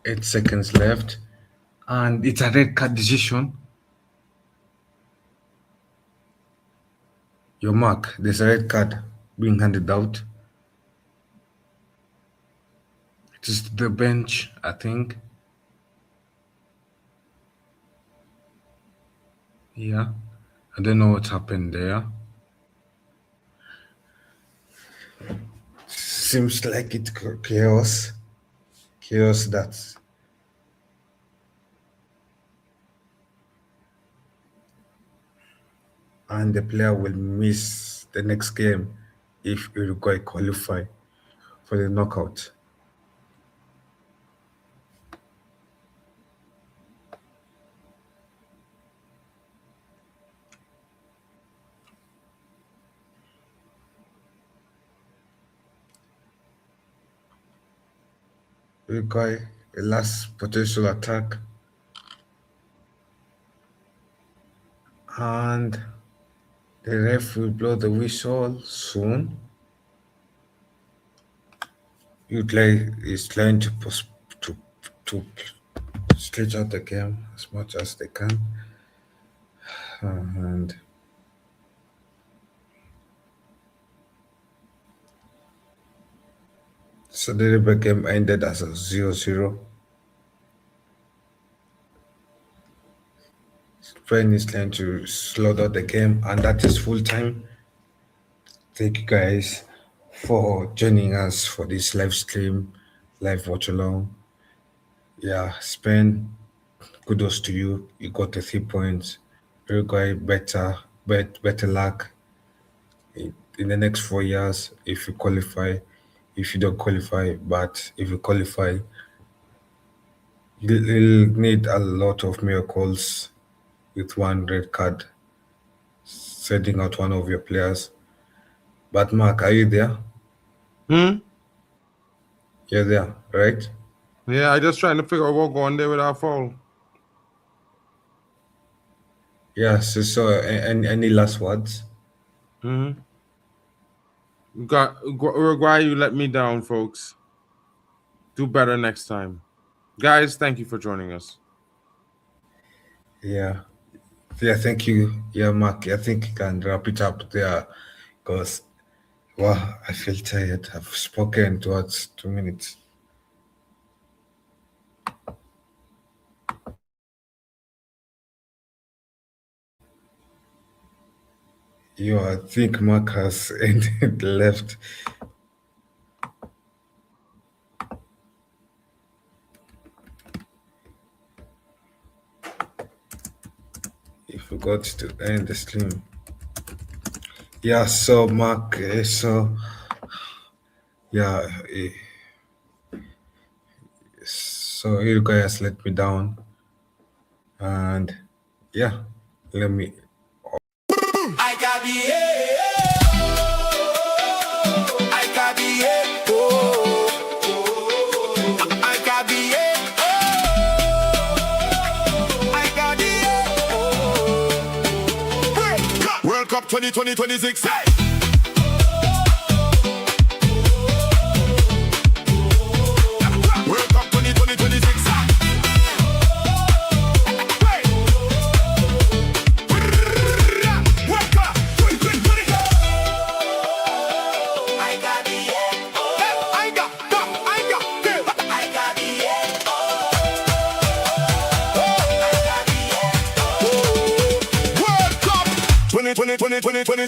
Eight seconds left. And it's a red card decision. Your mark, there's a red card being handed out. It is the bench, I think. Yeah. I don't know what happened there. Seems like it's chaos. Chaos that's and the player will miss the next game if Uruguay qualify for the knockout. Uruguay, a last potential attack. And the ref will blow the whistle soon. Uruguay is trying to stretch out the game as much as they can. And so the Uruguay game ended as a 0-0. Spain is trying to slow down the game, and that is full time. Thank you guys for joining us for this live stream, live watch along. Yeah, Spain, kudos to you. You got the 3 points. Uruguay, better luck in the next 4 years if you qualify. If you don't qualify, but if you qualify, you'll need a lot of miracles with one red card, sending out one of your players. But Mark, are you there? You're there, right? Yeah, I just trying to figure out what going there without foul. Yeah, so any last words? Uruguay, you let me down, folks. Do better next time. Guys, thank you for joining us. Yeah, thank you. Yeah, Mark, I think you can wrap it up there because, wow, I feel tired. I've spoken towards 2 minutes. Yo, I think Mark has ended left. He forgot to end the stream. Yeah, so Mark, yeah, so Uruguay has let me down, and yeah, let me. I got the I got the I got the I got the World Cup 2026. Hey! World Cup 2026. Hey! World Cup 2026. I got the I got the World Cup 2020.